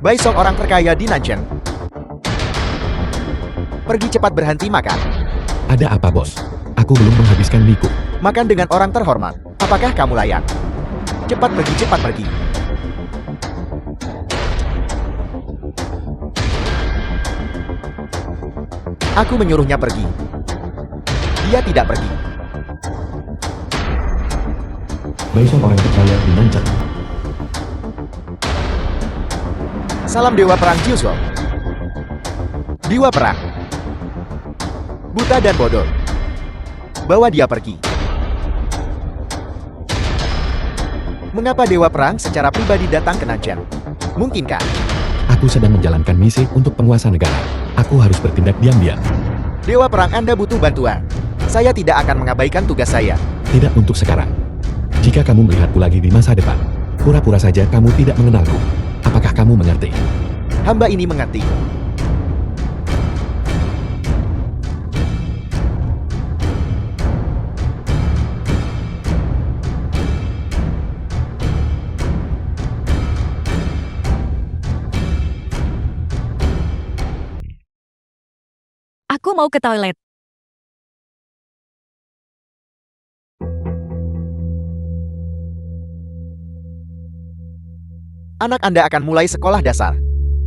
Baisong orang terkaya di Nancheng. Pergi cepat berhenti makan. Ada apa, bos? Aku belum menghabiskan miku. Makan dengan orang terhormat. Apakah kamu layak? Cepat pergi, cepat pergi. Aku menyuruhnya pergi. Dia tidak pergi. Baisong orang terkaya di Nancheng. Salam Dewa Perang Jiuzhou. Dewa Perang. Buta dan bodoh. Bawa dia pergi. Mengapa Dewa Perang secara pribadi datang ke Nancheng? Mungkinkah? Aku sedang menjalankan misi untuk penguasa negara. Aku harus bertindak diam-diam. Dewa Perang, Anda butuh bantuan. Saya tidak akan mengabaikan tugas saya. Tidak untuk sekarang. Jika kamu melihatku lagi di masa depan, pura-pura saja kamu tidak mengenalku. Apakah kamu mengerti? Hamba ini mengerti. Aku mau ke toilet. Anak Anda akan mulai sekolah dasar.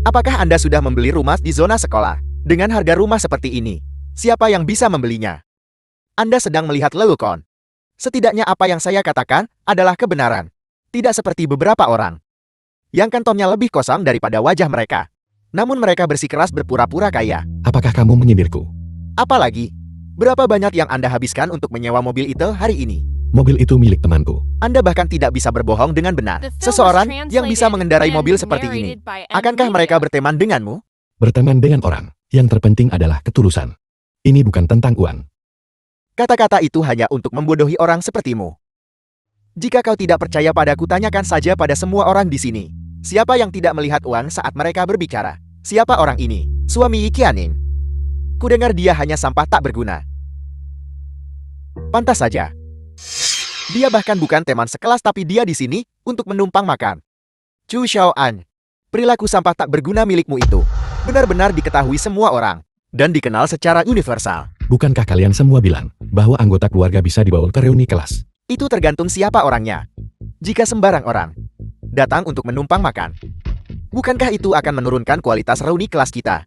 Apakah Anda sudah membeli rumah di zona sekolah? Dengan harga rumah seperti ini, siapa yang bisa membelinya? Anda sedang melihat lelukon. Setidaknya apa yang saya katakan adalah kebenaran. Tidak seperti beberapa orang yang kantonnya lebih kosong daripada wajah mereka. Namun mereka bersikeras berpura-pura kaya. Apakah kamu menyindirku? Apalagi, berapa banyak yang Anda habiskan untuk menyewa mobil itu hari ini? Mobil itu milik temanku. Anda bahkan tidak bisa berbohong dengan benar. Seseorang yang bisa mengendarai mobil seperti ini, akankah mereka berteman denganmu? Berteman dengan orang. Yang terpenting adalah ketulusan. Ini bukan tentang uang. Kata-kata itu hanya untuk membodohi orang sepertimu. Jika kau tidak percaya padaku, tanyakan saja pada semua orang di sini. Siapa yang tidak melihat uang saat mereka berbicara? Siapa orang ini? Suami Yi Qianing. Kudengar dia hanya sampah tak berguna. Pantas saja. Dia bahkan bukan teman sekelas, tapi dia di sini untuk menumpang makan. Chu Xiaoan, perilaku sampah tak berguna milikmu itu benar-benar diketahui semua orang dan dikenal secara universal. Bukankah kalian semua bilang bahwa anggota keluarga bisa dibawa ke reuni kelas? Itu tergantung siapa orangnya. Jika sembarang orang datang untuk menumpang makan, bukankah itu akan menurunkan kualitas reuni kelas kita?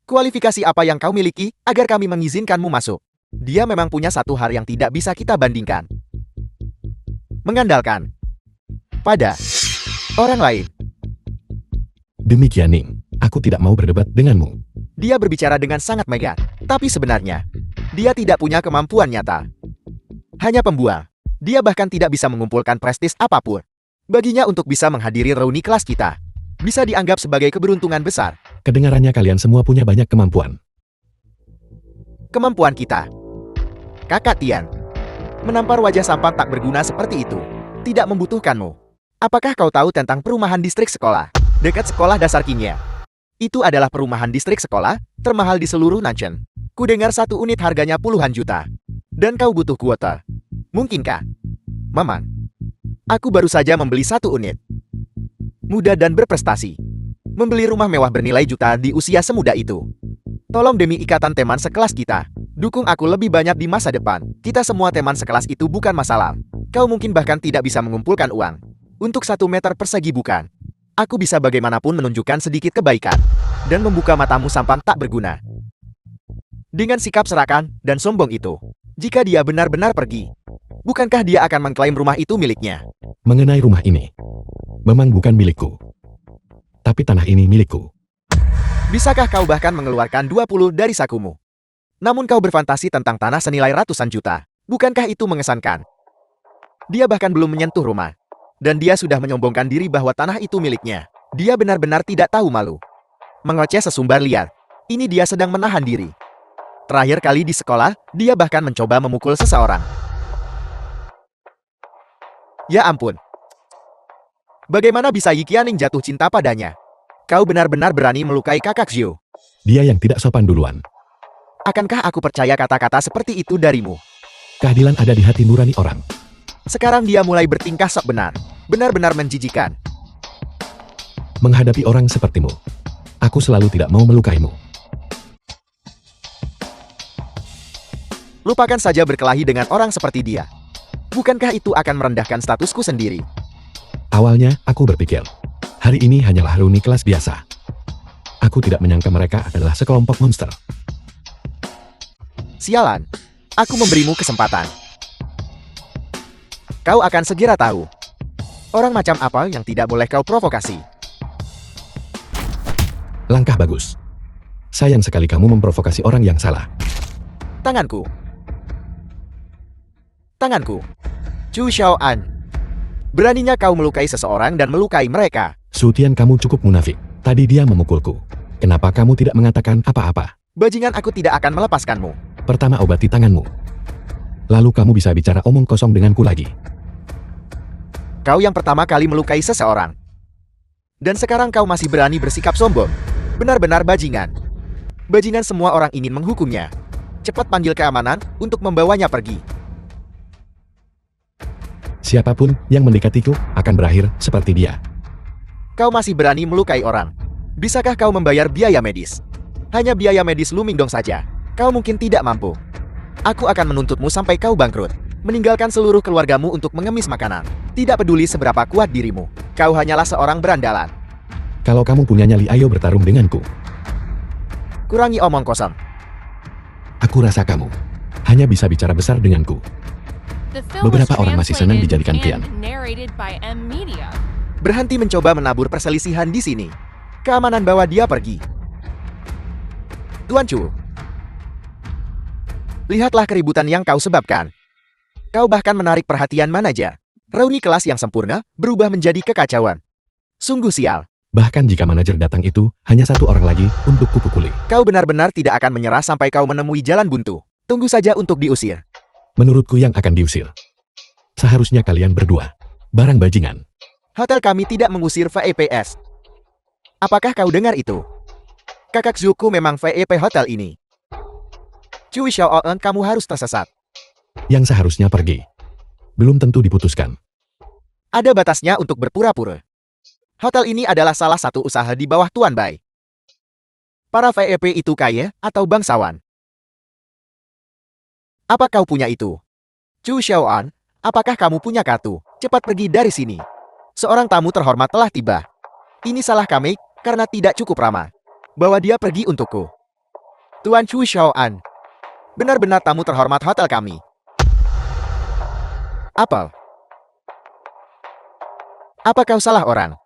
Kualifikasi apa yang kau miliki agar kami mengizinkanmu masuk? Dia memang punya satu hal yang tidak bisa kita bandingkan. Mengandalkan pada orang lain. Demi Qianing, aku tidak mau berdebat denganmu. Dia berbicara dengan sangat megah, tapi sebenarnya dia tidak punya kemampuan nyata. Hanya pembual. Dia bahkan tidak bisa mengumpulkan prestis apapun. Baginya untuk bisa menghadiri reuni kelas kita bisa dianggap sebagai keberuntungan besar. Kedengarannya kalian semua punya banyak kemampuan. Kemampuan kita, Kakak Tian, menampar wajah sampah tak berguna seperti itu, tidak membutuhkanmu. Apakah kau tahu tentang perumahan distrik sekolah dekat sekolah dasar Qingye? Itu adalah perumahan distrik sekolah termahal di seluruh Nancheng. Kudengar satu unit harganya puluhan juta. Dan kau butuh kuota. Mungkinkah? Mamang, aku baru saja membeli satu unit. Muda dan berprestasi. Membeli rumah mewah bernilai juta di usia semuda itu. Tolong demi ikatan teman sekelas kita, dukung aku lebih banyak di masa depan. Kita semua teman sekelas itu bukan masalah. Kau mungkin bahkan tidak bisa mengumpulkan uang untuk 1 meter persegi, bukan? Aku bisa bagaimanapun menunjukkan sedikit kebaikan dan membuka matamu sampah tak berguna. Dengan sikap serakah dan sombong itu, jika dia benar-benar pergi, bukankah dia akan mengklaim rumah itu miliknya? Mengenai rumah ini, memang bukan milikku. Tapi tanah ini milikku. Bisakah kau bahkan mengeluarkan 20 dari sakumu? Namun kau berfantasi tentang tanah senilai ratusan juta. Bukankah itu mengesankan? Dia bahkan belum menyentuh rumah. Dan dia sudah menyombongkan diri bahwa tanah itu miliknya. Dia benar-benar tidak tahu malu. Mengoceh sesumbar liar. Ini dia sedang menahan diri. Terakhir kali di sekolah, dia bahkan mencoba memukul seseorang. Ya ampun. Bagaimana bisa Yi Qianing jatuh cinta padanya? Kau benar-benar berani melukai kakak Zhou. Dia yang tidak sopan duluan. Akankah aku percaya kata-kata seperti itu darimu? Keadilan ada di hati nurani orang. Sekarang dia mulai bertingkah sok benar. Benar-benar menjijikan. Menghadapi orang sepertimu, aku selalu tidak mau melukaimu. Lupakan saja berkelahi dengan orang seperti dia. Bukankah itu akan merendahkan statusku sendiri? Awalnya, aku berpikir, hari ini hanyalah reuni kelas biasa. Aku tidak menyangka mereka adalah sekelompok monster. Sialan, aku memberimu kesempatan. Kau akan segera tahu. Orang macam apa yang tidak boleh kau provokasi. Langkah bagus. Sayang sekali kamu memprovokasi orang yang salah. Tanganku. Tanganku. Chu Xiaoan. Beraninya kau melukai seseorang dan melukai mereka. Su Tian, kamu cukup munafik. Tadi dia memukulku. Kenapa kamu tidak mengatakan apa-apa? Bajingan, aku tidak akan melepaskanmu. Pertama obati tanganmu. Lalu kamu bisa bicara omong kosong denganku lagi. Kau yang pertama kali melukai seseorang. Dan sekarang kau masih berani bersikap sombong. Benar-benar bajingan. Bajingan, semua orang ingin menghukumnya. Cepat panggil keamanan untuk membawanya pergi. Siapapun yang mendekatiku akan berakhir seperti dia. Kau masih berani melukai orang. Bisakah kau membayar biaya medis? Hanya biaya medis Lu Mingdong saja. Kau mungkin tidak mampu. Aku akan menuntutmu sampai kau bangkrut. Meninggalkan seluruh keluargamu untuk mengemis makanan. Tidak peduli seberapa kuat dirimu. Kau hanyalah seorang berandalan. Kalau kamu punya nyali, ayo bertarung denganku. Kurangi omong kosong. Aku rasa kamu hanya bisa bicara besar denganku. Beberapa orang masih senang dijadikan pion. Berhenti mencoba menabur perselisihan di sini. Keamanan, bawa dia pergi. Tuan Chu. Lihatlah keributan yang kau sebabkan. Kau bahkan menarik perhatian manajer. Reuni kelas yang sempurna berubah menjadi kekacauan. Sungguh sial. Bahkan jika manajer datang, itu hanya satu orang lagi untuk kupukuli. Kau benar-benar tidak akan menyerah sampai kau menemui jalan buntu. Tunggu saja untuk diusir. Menurutku yang akan diusir seharusnya kalian berdua. Barang bajingan. Hotel kami tidak mengusir VIPs. Apakah kau dengar itu? Kakak Zuku memang VIP hotel ini. Cui Xiaoan, kamu harus tersesat. Yang seharusnya pergi belum tentu diputuskan. Ada batasnya untuk berpura-pura. Hotel ini adalah salah satu usaha di bawah Tuan Bai. Para VIP itu kaya atau bangsawan? Apa kau punya itu? Chu Xiaoan, apakah kamu punya kartu? Cepat pergi dari sini. Seorang tamu terhormat telah tiba. Ini salah kami karena tidak cukup ramah. Bawa dia pergi untukku. Tuan Chu Xiaoan, benar-benar tamu terhormat hotel kami. Apa? Apa kau salah orang?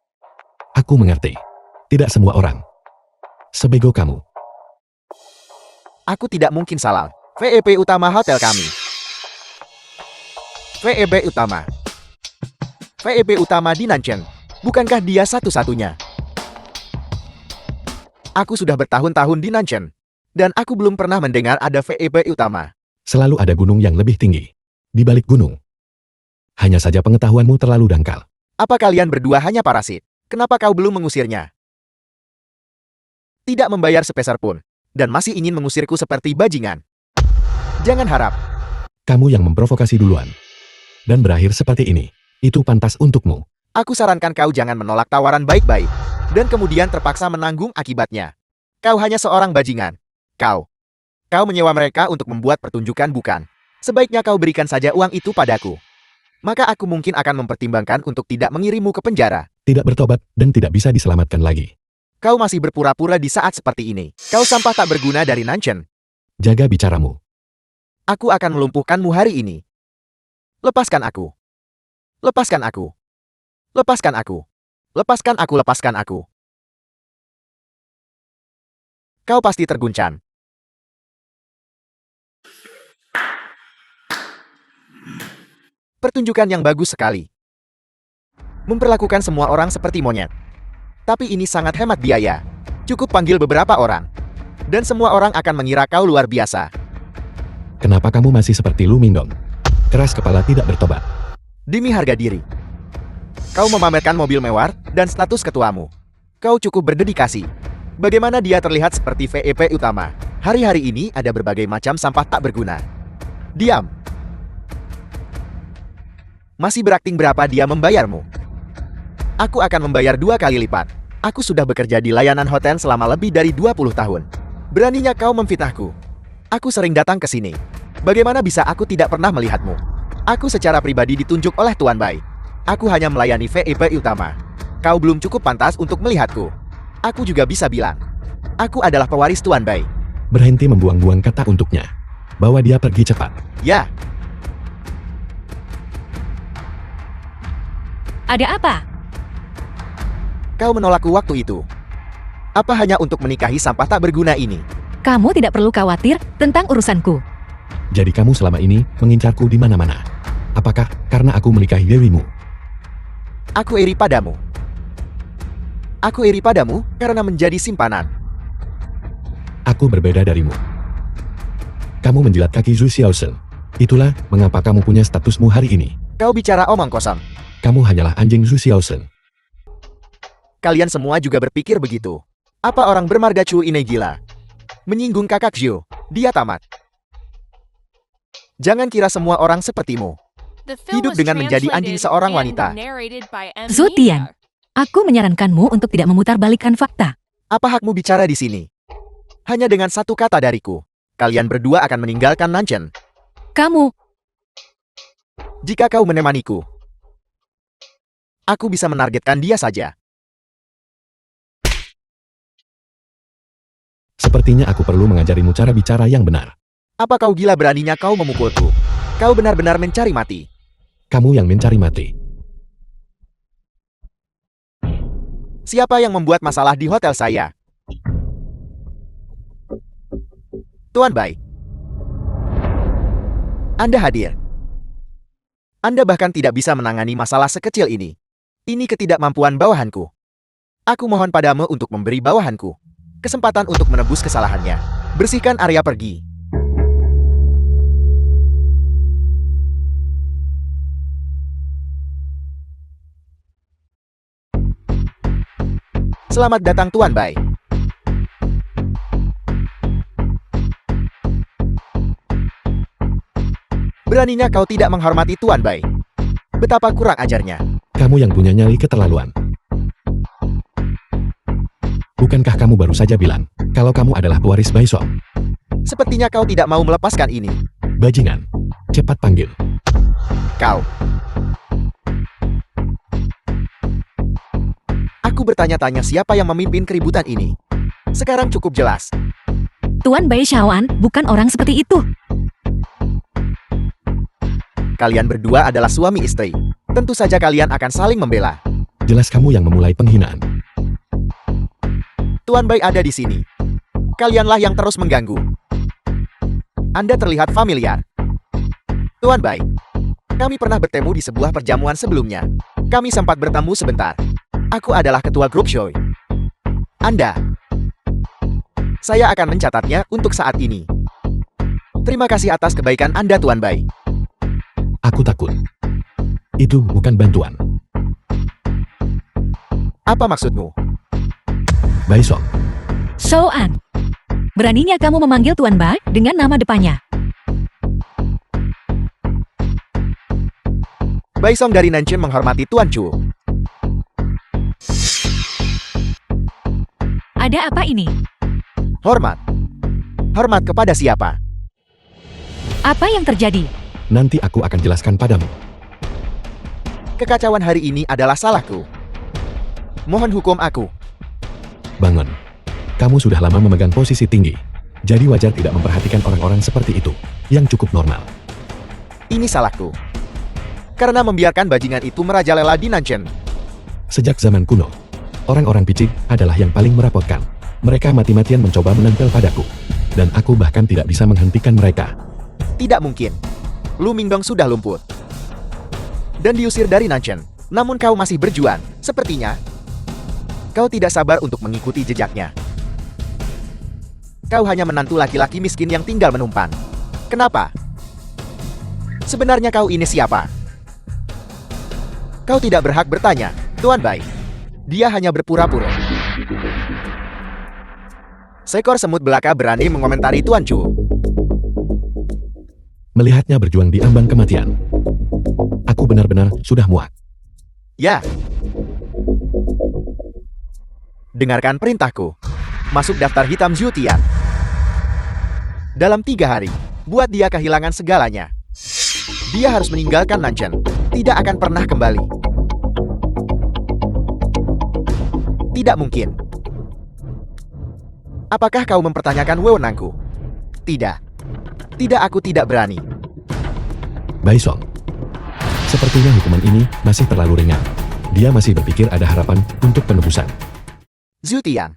Aku mengerti. Tidak semua orang sebego kamu. Aku tidak mungkin salah. VIP utama hotel kami. VIP utama. VIP utama di Nancheng. Bukankah dia satu-satunya? Aku sudah bertahun-tahun di Nancheng. Dan aku belum pernah mendengar ada VIP utama. Selalu ada gunung yang lebih tinggi di balik gunung. Hanya saja pengetahuanmu terlalu dangkal. Apa kalian berdua hanya parasit? Kenapa kau belum mengusirnya? Tidak membayar sepeser pun. Dan masih ingin mengusirku seperti bajingan. Jangan harap. Kamu yang memprovokasi duluan. Dan berakhir seperti ini. Itu pantas untukmu. Aku sarankan kau jangan menolak tawaran baik-baik. Dan kemudian terpaksa menanggung akibatnya. Kau hanya seorang bajingan. Kau menyewa mereka untuk membuat pertunjukan, bukan? Sebaiknya kau berikan saja uang itu padaku. Maka aku mungkin akan mempertimbangkan untuk tidak mengirimmu ke penjara. Tidak bertobat dan tidak bisa diselamatkan lagi. Kau masih berpura-pura di saat seperti ini. Kau sampah tak berguna dari Nancheng. Jaga bicaramu. Aku akan melumpuhkanmu hari ini. Lepaskan aku. Lepaskan aku. Lepaskan aku. Lepaskan aku, lepaskan aku. Kau pasti terguncang. Pertunjukan yang bagus sekali. Memperlakukan semua orang seperti monyet. Tapi ini sangat hemat biaya. Cukup panggil beberapa orang. Dan semua orang akan mengira kau luar biasa. Kenapa kamu masih seperti Lu Mingdong? Keras kepala tidak bertobat. Demi harga diri. Kau memamerkan mobil mewah dan status ketuamu. Kau cukup berdedikasi. Bagaimana dia terlihat seperti VIP utama? Hari-hari ini ada berbagai macam sampah tak berguna. Diam. Masih berakting berapa dia membayarmu? Aku akan membayar 2 kali lipat. Aku sudah bekerja di layanan hotel selama lebih dari 20 tahun. Beraninya kau memfitnahku. Aku sering datang ke sini. Bagaimana bisa aku tidak pernah melihatmu? Aku secara pribadi ditunjuk oleh Tuan Bai. Aku hanya melayani VIP utama. Kau belum cukup pantas untuk melihatku. Aku juga bisa bilang, aku adalah pewaris Tuan Bai. Berhenti membuang-buang kata untuknya. Bawa dia pergi cepat. Ya, Ada apa? kau menolakku waktu itu. Apa hanya untuk menikahi sampah tak berguna ini? Kamu tidak perlu khawatir tentang urusanku. Jadi kamu selama ini mengincarku di mana-mana. Apakah karena aku menikahi dewimu? Aku iri padamu. Aku iri padamu karena menjadi simpanan. Aku berbeda darimu. Kamu menjilat kaki Zhu Xiaosheng. Itulah mengapa kamu punya statusmu hari ini. Kau bicara omong kosong. Kamu hanyalah anjing Zhu Xiaosheng. Kalian semua juga berpikir begitu. Apa orang bermarga Chu ini gila? Menyinggung kakak Zhu, dia tamat. Jangan kira semua orang sepertimu. Hidup dengan menjadi anjing seorang wanita. Zutian, aku menyarankanmu untuk tidak memutarbalikkan fakta. Apa hakmu bicara di sini? Hanya dengan satu kata dariku, kalian berdua akan meninggalkan Nanchen. Kamu, Jika kau menemaniku, aku bisa menargetkan dia saja. Sepertinya aku perlu mengajarimu cara bicara yang benar. Apa kau gila beraninya kau memukulku? Kau benar-benar mencari mati. Kamu yang mencari mati. Siapa yang membuat masalah di hotel saya? Tuan Bai. Anda hadir. Anda bahkan tidak bisa menangani masalah sekecil ini. Ini ketidakmampuan bawahanku. Aku mohon padamu untuk memberi bawahanku kesempatan untuk menebus kesalahannya. Bersihkan area pergi. Selamat datang Tuan Bai. Beraninya kau tidak menghormati Tuan Bai. Betapa kurang ajarnya. Kamu yang punya nyali keterlaluan. Bukankah kamu baru saja bilang kalau kamu adalah pewaris Baisong? Sepertinya kau tidak mau melepaskan ini. Bajingan, cepat panggil. Kau. Aku bertanya-tanya siapa yang memimpin keributan ini. Sekarang cukup jelas. Tuan Bai Xiaoan bukan orang seperti itu. Kalian berdua adalah suami istri. Tentu saja kalian akan saling membela. Jelas kamu yang memulai penghinaan. Tuan Bai ada di sini. Kalianlah yang terus mengganggu. Anda terlihat familiar. Tuan Bai, kami pernah bertemu di sebuah perjamuan sebelumnya. Kami sempat bertemu sebentar. Aku adalah ketua grup Shoy. Anda. Saya akan mencatatnya untuk saat ini. Terima kasih atas kebaikan Anda, Tuan Bai. Aku takut. Itu bukan bantuan. Apa maksudmu? Baisong, Xiaoan, beraninya kamu memanggil Tuan Bai dengan nama depannya. Baisong dari Nanchen menghormati Tuan Chu. Ada apa ini? Hormat. Hormat kepada siapa? Apa yang terjadi? nanti aku akan jelaskan padamu. Kekacauan hari ini adalah salahku. Mohon hukum aku. Bangun. Kamu sudah lama memegang posisi tinggi. Jadi wajar tidak memperhatikan orang-orang seperti itu, yang cukup normal. Ini salahku. Karena membiarkan bajingan itu merajalela di Nanchen. Sejak zaman kuno, orang-orang picik adalah yang paling merepotkan. Mereka mati-matian mencoba menempel padaku. Dan aku bahkan tidak bisa menghentikan mereka. Tidak mungkin. Lu Mingdong sudah lumpuh. Dan diusir dari Nanchen. Namun kau masih berjuang. Sepertinya kau tidak sabar untuk mengikuti jejaknya. Kau hanya menantu laki-laki miskin yang tinggal menumpang. Kenapa? Sebenarnya kau ini siapa? Kau tidak berhak bertanya, Tuan Bai. Dia hanya berpura-pura. Seekor semut belaka berani mengomentari Tuan Chu. Melihatnya berjuang di ambang kematian. Aku benar-benar sudah muak. Ya. Dengarkan perintahku. Masuk daftar hitam Zhu Tian. Dalam 3 hari, buat dia kehilangan segalanya. Dia harus meninggalkan Nanchen. Tidak akan pernah kembali. Tidak mungkin. Apakah kau mempertanyakan wewenangku? Tidak. Tidak, aku tidak berani. Baisong. Sepertinya hukuman ini masih terlalu ringan. Dia masih berpikir ada harapan untuk penebusan. Zhu Tian.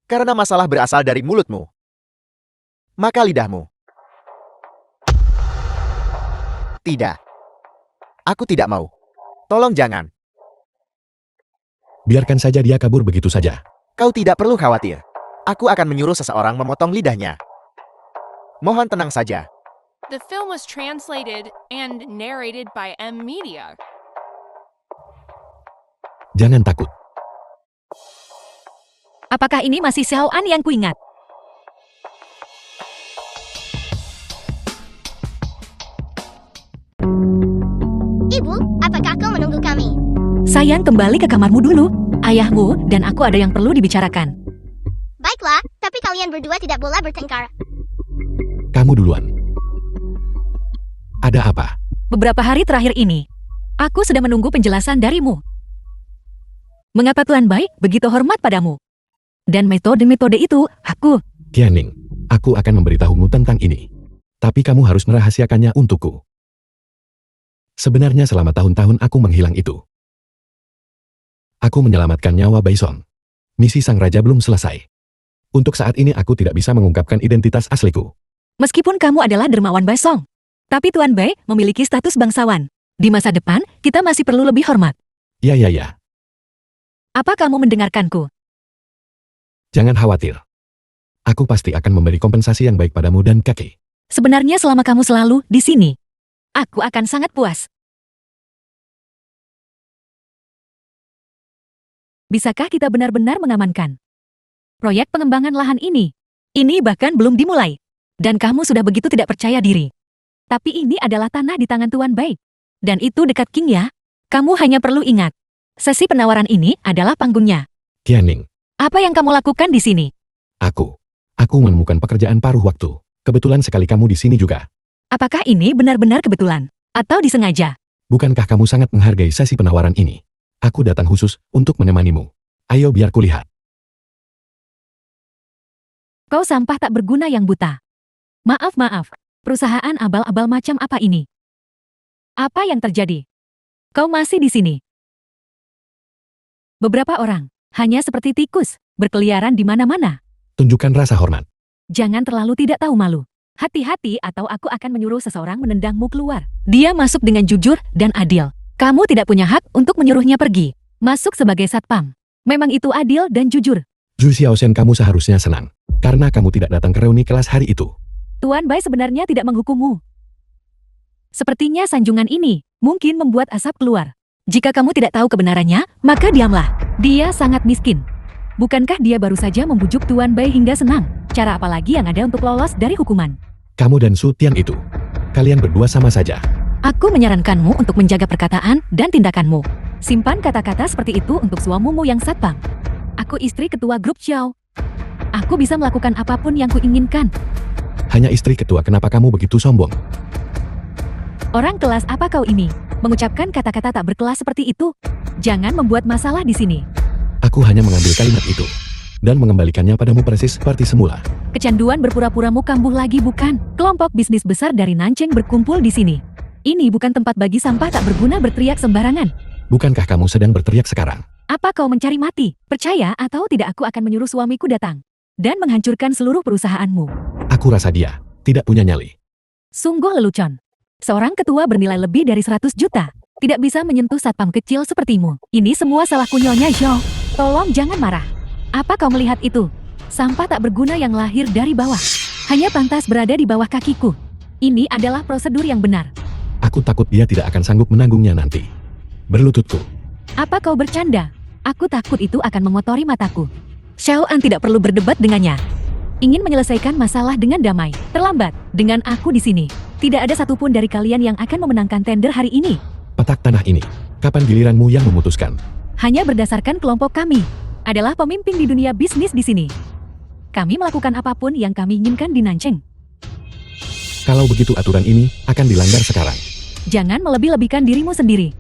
Karena masalah berasal dari mulutmu, maka lidahmu. Tidak. Aku tidak mau. Tolong jangan. Biarkan saja dia kabur begitu saja. Kau tidak perlu khawatir. Aku akan menyuruh seseorang memotong lidahnya. Mohon tenang saja. The film was translated and narrated by M Media. Jangan takut. Apakah ini masih Xiao An yang kuingat? Ibu, apakah kau menunggu kami? Sayang, kembali ke kamarmu dulu. Ayahmu dan aku ada yang perlu dibicarakan. Baiklah, tapi kalian berdua tidak boleh bertengkar. Kamu duluan. Ada apa? Beberapa hari terakhir ini, aku sudah menunggu penjelasan darimu. Mengapa Tuan Bai begitu hormat padamu? Dan metode-metode itu, aku... Qianning, aku akan memberitahumu tentang ini. Tapi kamu harus merahasiakannya untukku. Sebenarnya selama tahun-tahun aku menghilang itu. Aku menyelamatkan nyawa Baisong. Misi sang raja belum selesai. Untuk saat ini aku tidak bisa mengungkapkan identitas asliku. Meskipun kamu adalah dermawan Baisong, tapi Tuan Bai memiliki status bangsawan. Di masa depan, kita masih perlu lebih hormat. Ya. Apa kamu mendengarkanku? Jangan khawatir. Aku pasti akan memberi kompensasi yang baik padamu dan kakek. Sebenarnya selama kamu selalu di sini, aku akan sangat puas. Bisakah kita benar-benar mengamankan proyek pengembangan lahan ini? Ini bahkan belum dimulai. Dan kamu sudah begitu tidak percaya diri. Tapi ini adalah tanah di tangan Tuan Bai. Dan itu dekat King ya. Kamu hanya perlu ingat. Sesi penawaran ini adalah panggungnya. Qianning, Apa yang kamu lakukan di sini? Aku menemukan pekerjaan paruh waktu. Kebetulan sekali kamu di sini juga. Apakah ini benar-benar kebetulan? Atau disengaja? Bukankah kamu sangat menghargai sesi penawaran ini? Aku datang khusus untuk menemanimu. Ayo biar kulihat. Kau sampah tak berguna yang buta. Maaf. Perusahaan abal-abal macam apa ini? Apa yang terjadi? Kau masih di sini. Beberapa orang, hanya seperti tikus, berkeliaran di mana-mana. Tunjukkan rasa hormat. Jangan terlalu tidak tahu malu. Hati-hati atau aku akan menyuruh seseorang menendangmu keluar. Dia masuk dengan jujur dan adil. Kamu tidak punya hak untuk menyuruhnya pergi. Masuk sebagai satpam. Memang itu adil dan jujur. Zhu Xiaoshen, kamu seharusnya senang. Karena kamu tidak datang ke reuni kelas hari itu. Tuan Bai sebenarnya tidak menghukummu. Sepertinya sanjungan ini mungkin membuat asap keluar. Jika kamu tidak tahu kebenarannya, maka diamlah. Dia sangat miskin. Bukankah dia baru saja membujuk Tuan Bai hingga senang? Cara apa lagi yang ada untuk lolos dari hukuman? Kamu dan Su Tian itu. Kalian berdua sama saja. Aku menyarankanmu untuk menjaga perkataan dan tindakanmu. Simpan kata-kata seperti itu untuk suamimu yang satpam. Aku istri ketua grup Xiao. Aku bisa melakukan apapun yang kuinginkan. Hanya istri ketua, kenapa kamu begitu sombong? Orang kelas apa kau ini? Mengucapkan kata-kata tak berkelas seperti itu? Jangan membuat masalah di sini. Aku hanya mengambil kalimat itu dan mengembalikannya padamu persis seperti semula. Kecanduan berpura-puramu kambuh lagi bukan? Kelompok bisnis besar dari Nancheng berkumpul di sini. Ini bukan tempat bagi sampah tak berguna berteriak sembarangan. Bukankah kamu sedang berteriak sekarang? Apa kau mencari mati? Percaya atau tidak, aku akan menyuruh suamiku datang dan menghancurkan seluruh perusahaanmu. Aku rasa dia tidak punya nyali. Sungguh lelucon. Seorang ketua bernilai lebih dari 100 juta. Tidak bisa menyentuh satpam kecil sepertimu. Ini semua salah kunyonya Zhou. Tolong jangan marah. Apa kau melihat itu? Sampah tak berguna yang lahir dari bawah. Hanya pantas berada di bawah kakiku. Ini adalah prosedur yang benar. Aku takut dia tidak akan sanggup menanggungnya nanti. Berlututku. Apa kau bercanda? Aku takut itu akan mengotori mataku. Xiao An tidak perlu berdebat dengannya. Ingin menyelesaikan masalah dengan damai. Terlambat. Dengan aku di sini, tidak ada satupun dari kalian yang akan memenangkan tender hari ini. Petak tanah ini. Kapan giliranmu yang memutuskan? Hanya berdasarkan kelompok kami. adalah pemimpin di dunia bisnis di sini. Kami melakukan apapun yang kami inginkan di Nancheng. Kalau begitu aturan ini akan dilanggar sekarang. Jangan melebih-lebihkan dirimu sendiri.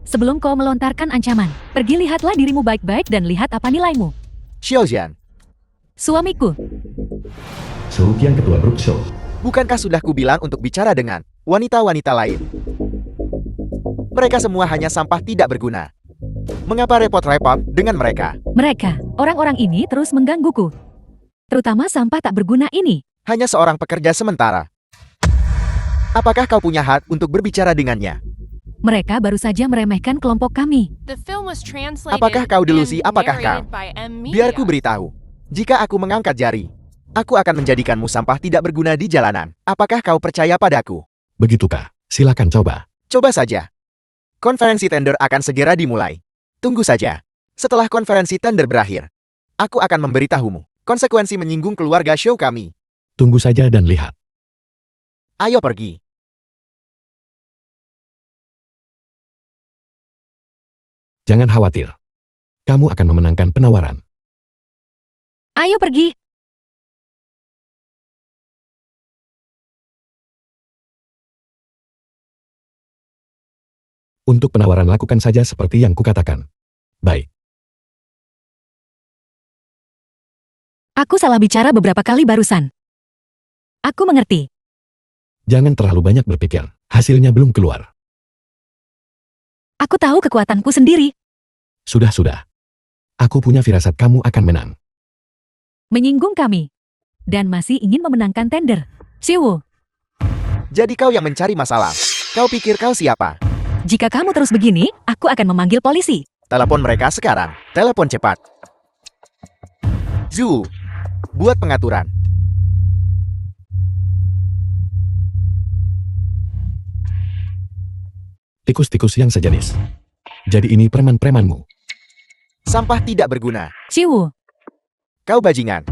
Sebelum kau melontarkan ancaman, pergi lihatlah dirimu baik-baik dan lihat apa nilaimu. Xiaojian, Suamiku, Serupian Ketua Brook Show. bukankah sudah kubilang untuk bicara dengan wanita-wanita lain? Mereka semua hanya sampah tidak berguna. Mengapa repot-repot dengan mereka? mereka, orang-orang ini terus menggangguku. Terutama sampah tak berguna ini. Hanya seorang pekerja sementara. Apakah kau punya hak untuk berbicara dengannya? Mereka baru saja meremehkan kelompok kami. The film was translated Apakah kau delusi? and Apakah kau? narrated by M Biar ku Media. beritahu. Jika aku mengangkat jari, aku akan menjadikanmu sampah tidak berguna di jalanan. Apakah kau percaya padaku? Begitukah? Silakan coba. Coba saja. Konferensi tender akan segera dimulai. Tunggu saja. Setelah konferensi tender berakhir, aku akan memberitahumu konsekuensi menyinggung keluarga show kami. Tunggu saja dan lihat. Ayo pergi. Jangan khawatir. Kamu akan memenangkan penawaran. Ayo pergi. Untuk penawaran lakukan saja seperti yang kukatakan. Baik. Aku salah bicara beberapa kali barusan. Aku mengerti. Jangan terlalu banyak berpikir. Hasilnya belum keluar. Aku tahu kekuatanku sendiri. Sudah. Aku punya firasat kamu akan menang. Menyinggung kami. Dan masih ingin memenangkan tender. Siwu, Jadi kau yang mencari masalah. Kau pikir kau siapa? jika kamu terus begini, aku akan memanggil polisi. Telepon mereka sekarang. Telepon cepat. Zhu, buat pengaturan. Tikus-tikus yang sejenis. Jadi ini preman-premanmu. Sampah tidak berguna. Siwu, Kau bajingan.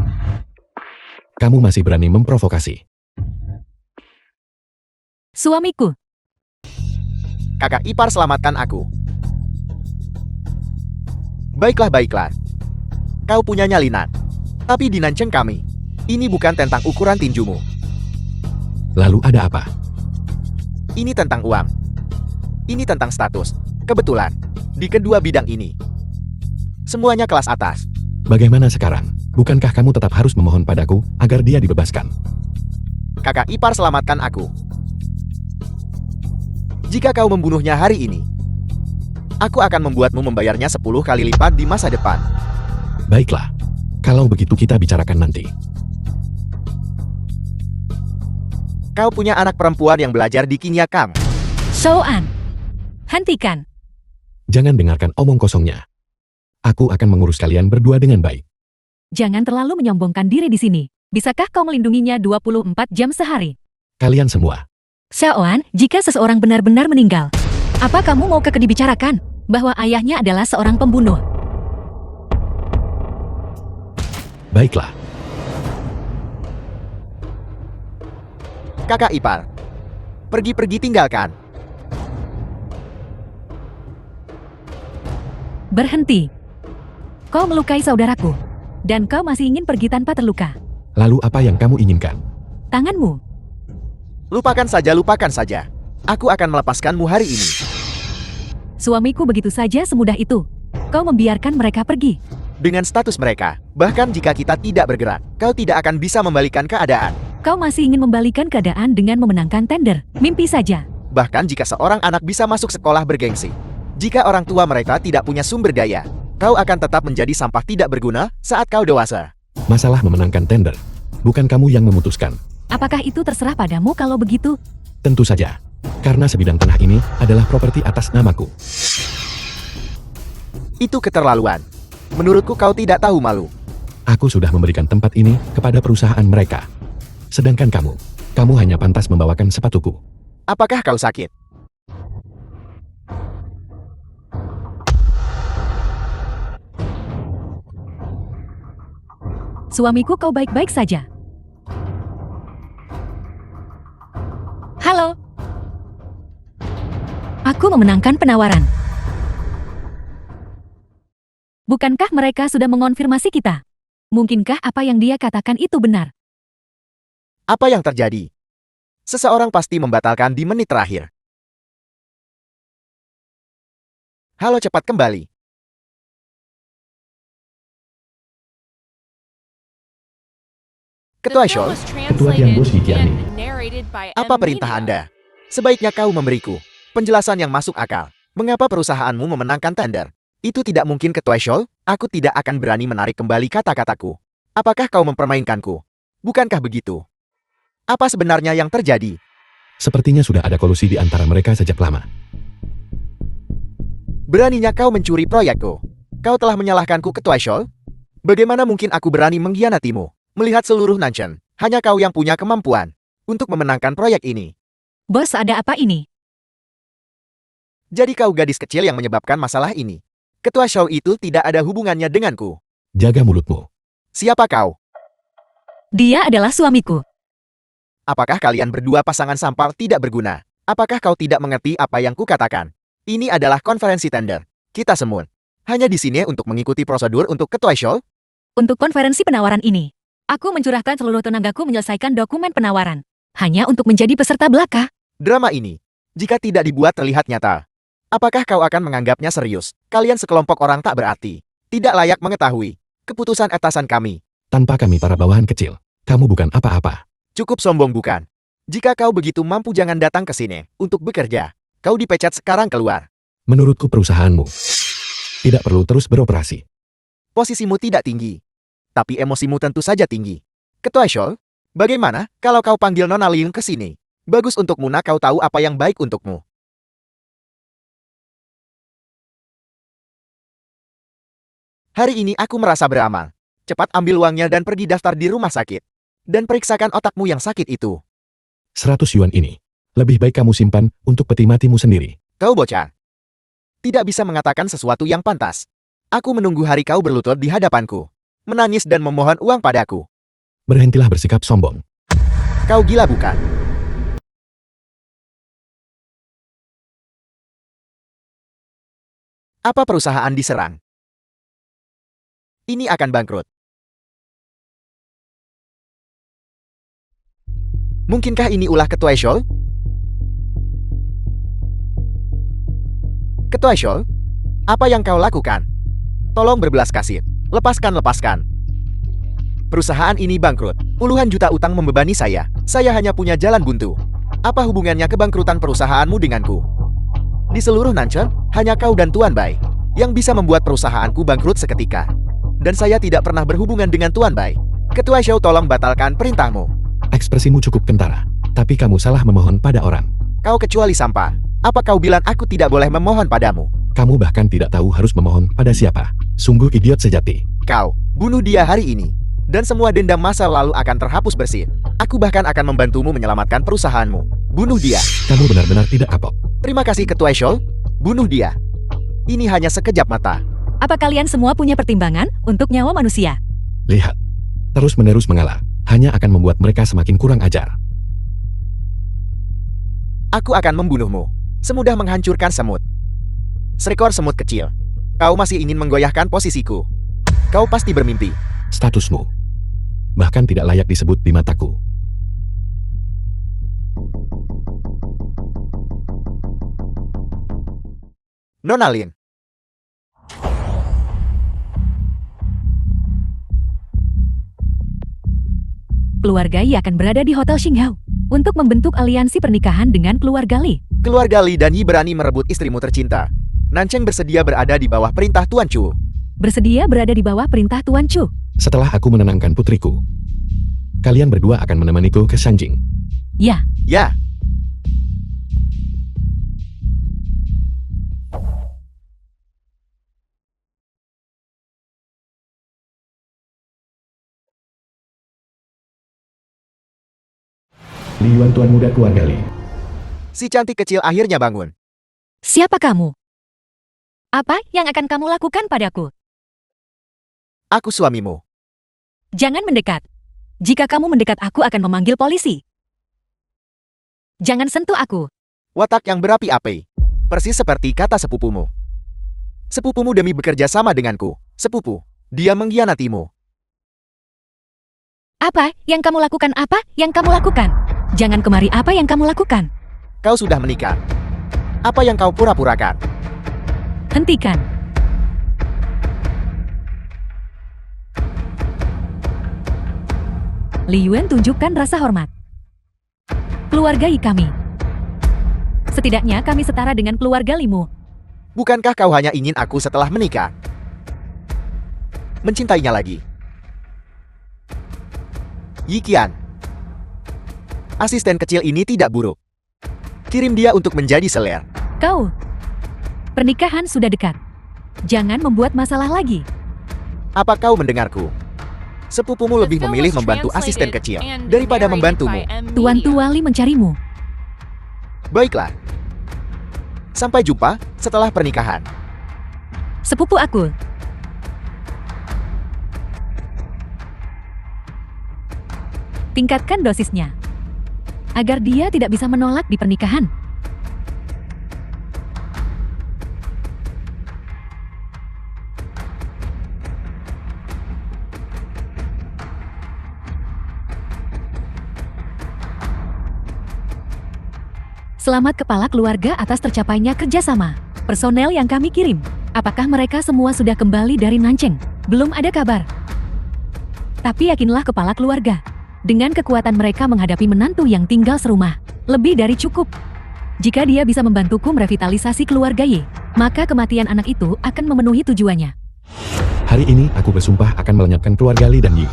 Kamu masih berani memprovokasi. suamiku. Kakak ipar selamatkan aku. Baiklah. Kau punya nyalinan. Tapi di Nancheng kami, ini bukan tentang ukuran tinjumu. Lalu ada apa? Ini tentang uang. Ini tentang status. Kebetulan, di kedua bidang ini, semuanya kelas atas. Bagaimana sekarang? Bukankah kamu tetap harus memohon padaku agar dia dibebaskan? Kakak ipar selamatkan aku. Jika kau membunuhnya hari ini, aku akan membuatmu membayarnya 10 kali lipat di masa depan. Baiklah. Kalau begitu kita bicarakan nanti. Kau punya anak perempuan yang belajar di Kinya Kang. Shouan, hentikan. Jangan dengarkan omong kosongnya. Aku akan mengurus kalian berdua dengan baik. Jangan terlalu menyombongkan diri di sini. Bisakah kau melindunginya 24 jam sehari? Kalian semua. Shouan, jika seseorang benar-benar meninggal, apa kamu mau dibicarakan bahwa ayahnya adalah seorang pembunuh? Baiklah. Kakak ipar, pergi tinggalkan. Berhenti. Kau melukai saudaraku. Dan kau masih ingin pergi tanpa terluka. Lalu apa yang kamu inginkan? Tanganmu. Lupakan saja. Aku akan melepaskanmu hari ini. Suamiku begitu saja semudah itu. Kau membiarkan mereka pergi. Dengan status mereka, bahkan jika kita tidak bergerak, kau tidak akan bisa membalikan keadaan. Kau masih ingin membalikan keadaan dengan memenangkan tender. Mimpi saja. Bahkan jika seorang anak bisa masuk sekolah bergengsi, jika orang tua mereka tidak punya sumber daya, kau akan tetap menjadi sampah tidak berguna saat kau dewasa. Masalah memenangkan tender. Bukan kamu yang memutuskan. Apakah itu terserah padamu kalau begitu? Tentu saja. Karena sebidang tanah ini adalah properti atas namaku. Itu keterlaluan. Menurutku kau tidak tahu malu. Aku sudah memberikan tempat ini kepada perusahaan mereka. Sedangkan kamu hanya pantas membawakan sepatuku. Apakah kau sakit? Suamiku, kau baik-baik saja. Halo. Aku memenangkan penawaran. Bukankah mereka sudah mengonfirmasi kita? Mungkinkah apa yang dia katakan itu benar? Apa yang terjadi? Seseorang pasti membatalkan di menit terakhir. Halo, cepat kembali. Ketua The film Shaw, was Ketua Tian Bos translated Wikiani. and narrated by apa M perintah Media. Anda? Sebaiknya kau memberiku penjelasan yang masuk akal. Mengapa perusahaanmu memenangkan tender? Itu tidak mungkin, Ketua Shaw. Aku tidak akan berani menarik kembali kata-kataku. Apakah kau mempermainkanku? Bukankah begitu? Apa sebenarnya yang terjadi? Sepertinya sudah ada kolusi di antara mereka sejak lama. Beraninya kau mencuri proyekku. Kau telah menyalahkanku, Ketua Shaw. Bagaimana mungkin aku berani mengkhianatimu? Melihat seluruh Nanchen, hanya kau yang punya kemampuan untuk memenangkan proyek ini. Bos, ada apa ini? Jadi kau gadis kecil yang menyebabkan masalah ini. Ketua Shaw itu tidak ada hubungannya denganku. Jaga mulutmu. Siapa kau? Dia adalah suamiku. Apakah kalian berdua pasangan sampal tidak berguna? Apakah kau tidak mengerti apa yang kukatakan? Ini adalah konferensi tender. Kita semua hanya di sini untuk mengikuti prosedur untuk Ketua Shaw. Untuk konferensi penawaran ini, aku mencurahkan seluruh tenagaku menyelesaikan dokumen penawaran. Hanya untuk menjadi peserta belaka. Drama ini, jika tidak dibuat terlihat nyata, apakah kau akan menganggapnya serius? Kalian sekelompok orang tak berarti, tidak layak mengetahui keputusan atasan kami. Tanpa kami para bawahan kecil, kamu bukan apa-apa. Cukup sombong, bukan? Jika kau begitu mampu, jangan datang ke sini untuk bekerja. Kau dipecat sekarang, keluar. Menurutku perusahaanmu tidak perlu terus beroperasi. Posisimu tidak tinggi, tapi emosimu tentu saja tinggi. Ketua Shaw, bagaimana kalau kau panggil Nona Liung ke sini? Bagus untukmu, nak, kau tahu apa yang baik untukmu. Hari ini aku merasa beramal. Cepat ambil uangnya dan pergi daftar di rumah sakit. Dan periksakan otakmu yang sakit itu. 100 yuan ini, lebih baik kamu simpan untuk peti matimu sendiri. Kau bocah. Tidak bisa mengatakan sesuatu yang pantas. Aku menunggu hari kau berlutut di hadapanku. Menangis dan memohon uang padaku. Berhentilah bersikap sombong. Kau gila, bukan? Apa perusahaan diserang? Ini akan bangkrut. Mungkinkah ini ulah Ketua Shaw? Ketua Shaw, apa yang kau lakukan? Tolong berbelas kasih. Lepaskan. Perusahaan ini bangkrut. Puluhan juta utang membebani saya. Saya hanya punya jalan buntu. Apa hubungannya kebangkrutan perusahaanmu denganku? Di seluruh Nanchen, hanya kau dan Tuan Bai yang bisa membuat perusahaanku bangkrut seketika. Dan saya tidak pernah berhubungan dengan Tuan Bai. Ketua Shaw, tolong batalkan perintahmu. Ekspresimu cukup kentara, tapi kamu salah memohon pada orang. Kau kecuali sampah. Apa kau bilang aku tidak boleh memohon padamu? Kamu bahkan tidak tahu harus memohon pada siapa. Sungguh idiot sejati. Kau bunuh dia hari ini. Dan semua dendam masa lalu akan terhapus bersih. Aku bahkan akan membantumu menyelamatkan perusahaanmu. Bunuh dia. Kamu benar-benar tidak kapok. Terima kasih, Ketua Shaw. Bunuh dia. Ini hanya sekejap mata. Apa kalian semua punya pertimbangan untuk nyawa manusia? Lihat, terus-menerus mengalah hanya akan membuat mereka semakin kurang ajar. Aku akan membunuhmu. Semudah menghancurkan semut. Seekor semut kecil. Kau masih ingin menggoyahkan posisiku. Kau pasti bermimpi. Statusmu bahkan tidak layak disebut di mataku. Nona Lin. Keluarga Yi akan berada di Hotel Xinghao untuk membentuk aliansi pernikahan dengan keluarga Li. Keluarga Li dan Yi berani merebut istrimu tercinta. Nancheng bersedia berada di bawah perintah Tuan Chu. Bersedia berada di bawah perintah Tuan Chu. Setelah aku menenangkan putriku, kalian berdua akan menemaniku ke Shanjing. Ya, Ya, Li Yuan, tuan muda keluarga Li. si cantik kecil akhirnya bangun. siapa kamu? Apa yang akan kamu lakukan padaku? Aku suamimu. Jangan mendekat. Jika kamu mendekat, aku akan memanggil polisi. Jangan sentuh aku. Watak yang berapi-api. Persis seperti kata sepupumu. Sepupumu demi bekerja sama denganku Sepupu, dia mengkhianatimu. Apa yang kamu lakukan? Apa yang kamu lakukan? Jangan kemari, apa yang kamu lakukan? Kau sudah menikah. Apa yang kau pura-purakan? Hentikan. Li Yuan tunjukkan rasa hormat. Keluarga kami. Setidaknya kami setara dengan keluarga Limu. Bukankah kau hanya ingin aku setelah menikah? Mencintainya lagi. Yi Qian. Asisten kecil ini tidak buruk. Kirim dia untuk menjadi seler. Kau. Pernikahan sudah dekat. Jangan membuat masalah lagi. Apa kau mendengarku? Sepupumu The lebih film memilih was membantu asisten translated kecil and daripada narrated membantumu. by M Tuan Media. Tuali mencarimu. Baiklah. Sampai jumpa setelah pernikahan. Sepupu aku. Tingkatkan dosisnya. Agar dia tidak bisa menolak di pernikahan. Selamat kepala keluarga atas tercapainya kerjasama. Personel yang kami kirim, apakah mereka semua sudah kembali dari Nancheng? Belum ada kabar. Tapi yakinlah kepala keluarga, dengan kekuatan mereka menghadapi menantu yang tinggal serumah, lebih dari cukup. Jika dia bisa membantuku merevitalisasi keluarga Ye, maka kematian anak itu akan memenuhi tujuannya. Hari ini aku bersumpah akan melenyapkan keluarga Li dan Yi.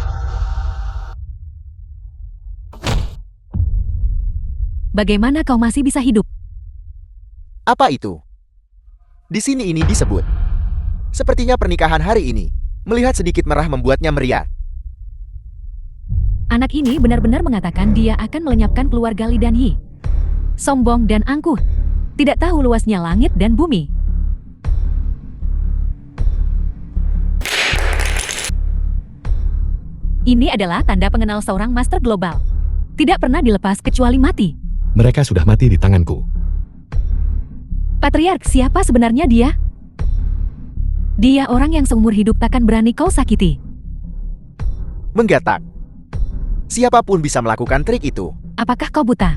Bagaimana kau masih bisa hidup? Apa itu? Di sini ini disebut. Sepertinya pernikahan hari ini, melihat sedikit merah membuatnya meriah. Anak ini benar-benar mengatakan dia akan melenyapkan keluarga Li dan Yi. Sombong dan angkuh. Tidak tahu luasnya langit dan bumi. Ini adalah tanda pengenal seorang master global. Tidak pernah dilepas kecuali mati. Mereka sudah mati di tanganku. Patriark, siapa sebenarnya dia? Dia orang yang seumur hidup takkan berani kau sakiti. Menggatak. Siapapun bisa melakukan trik itu. Apakah kau buta?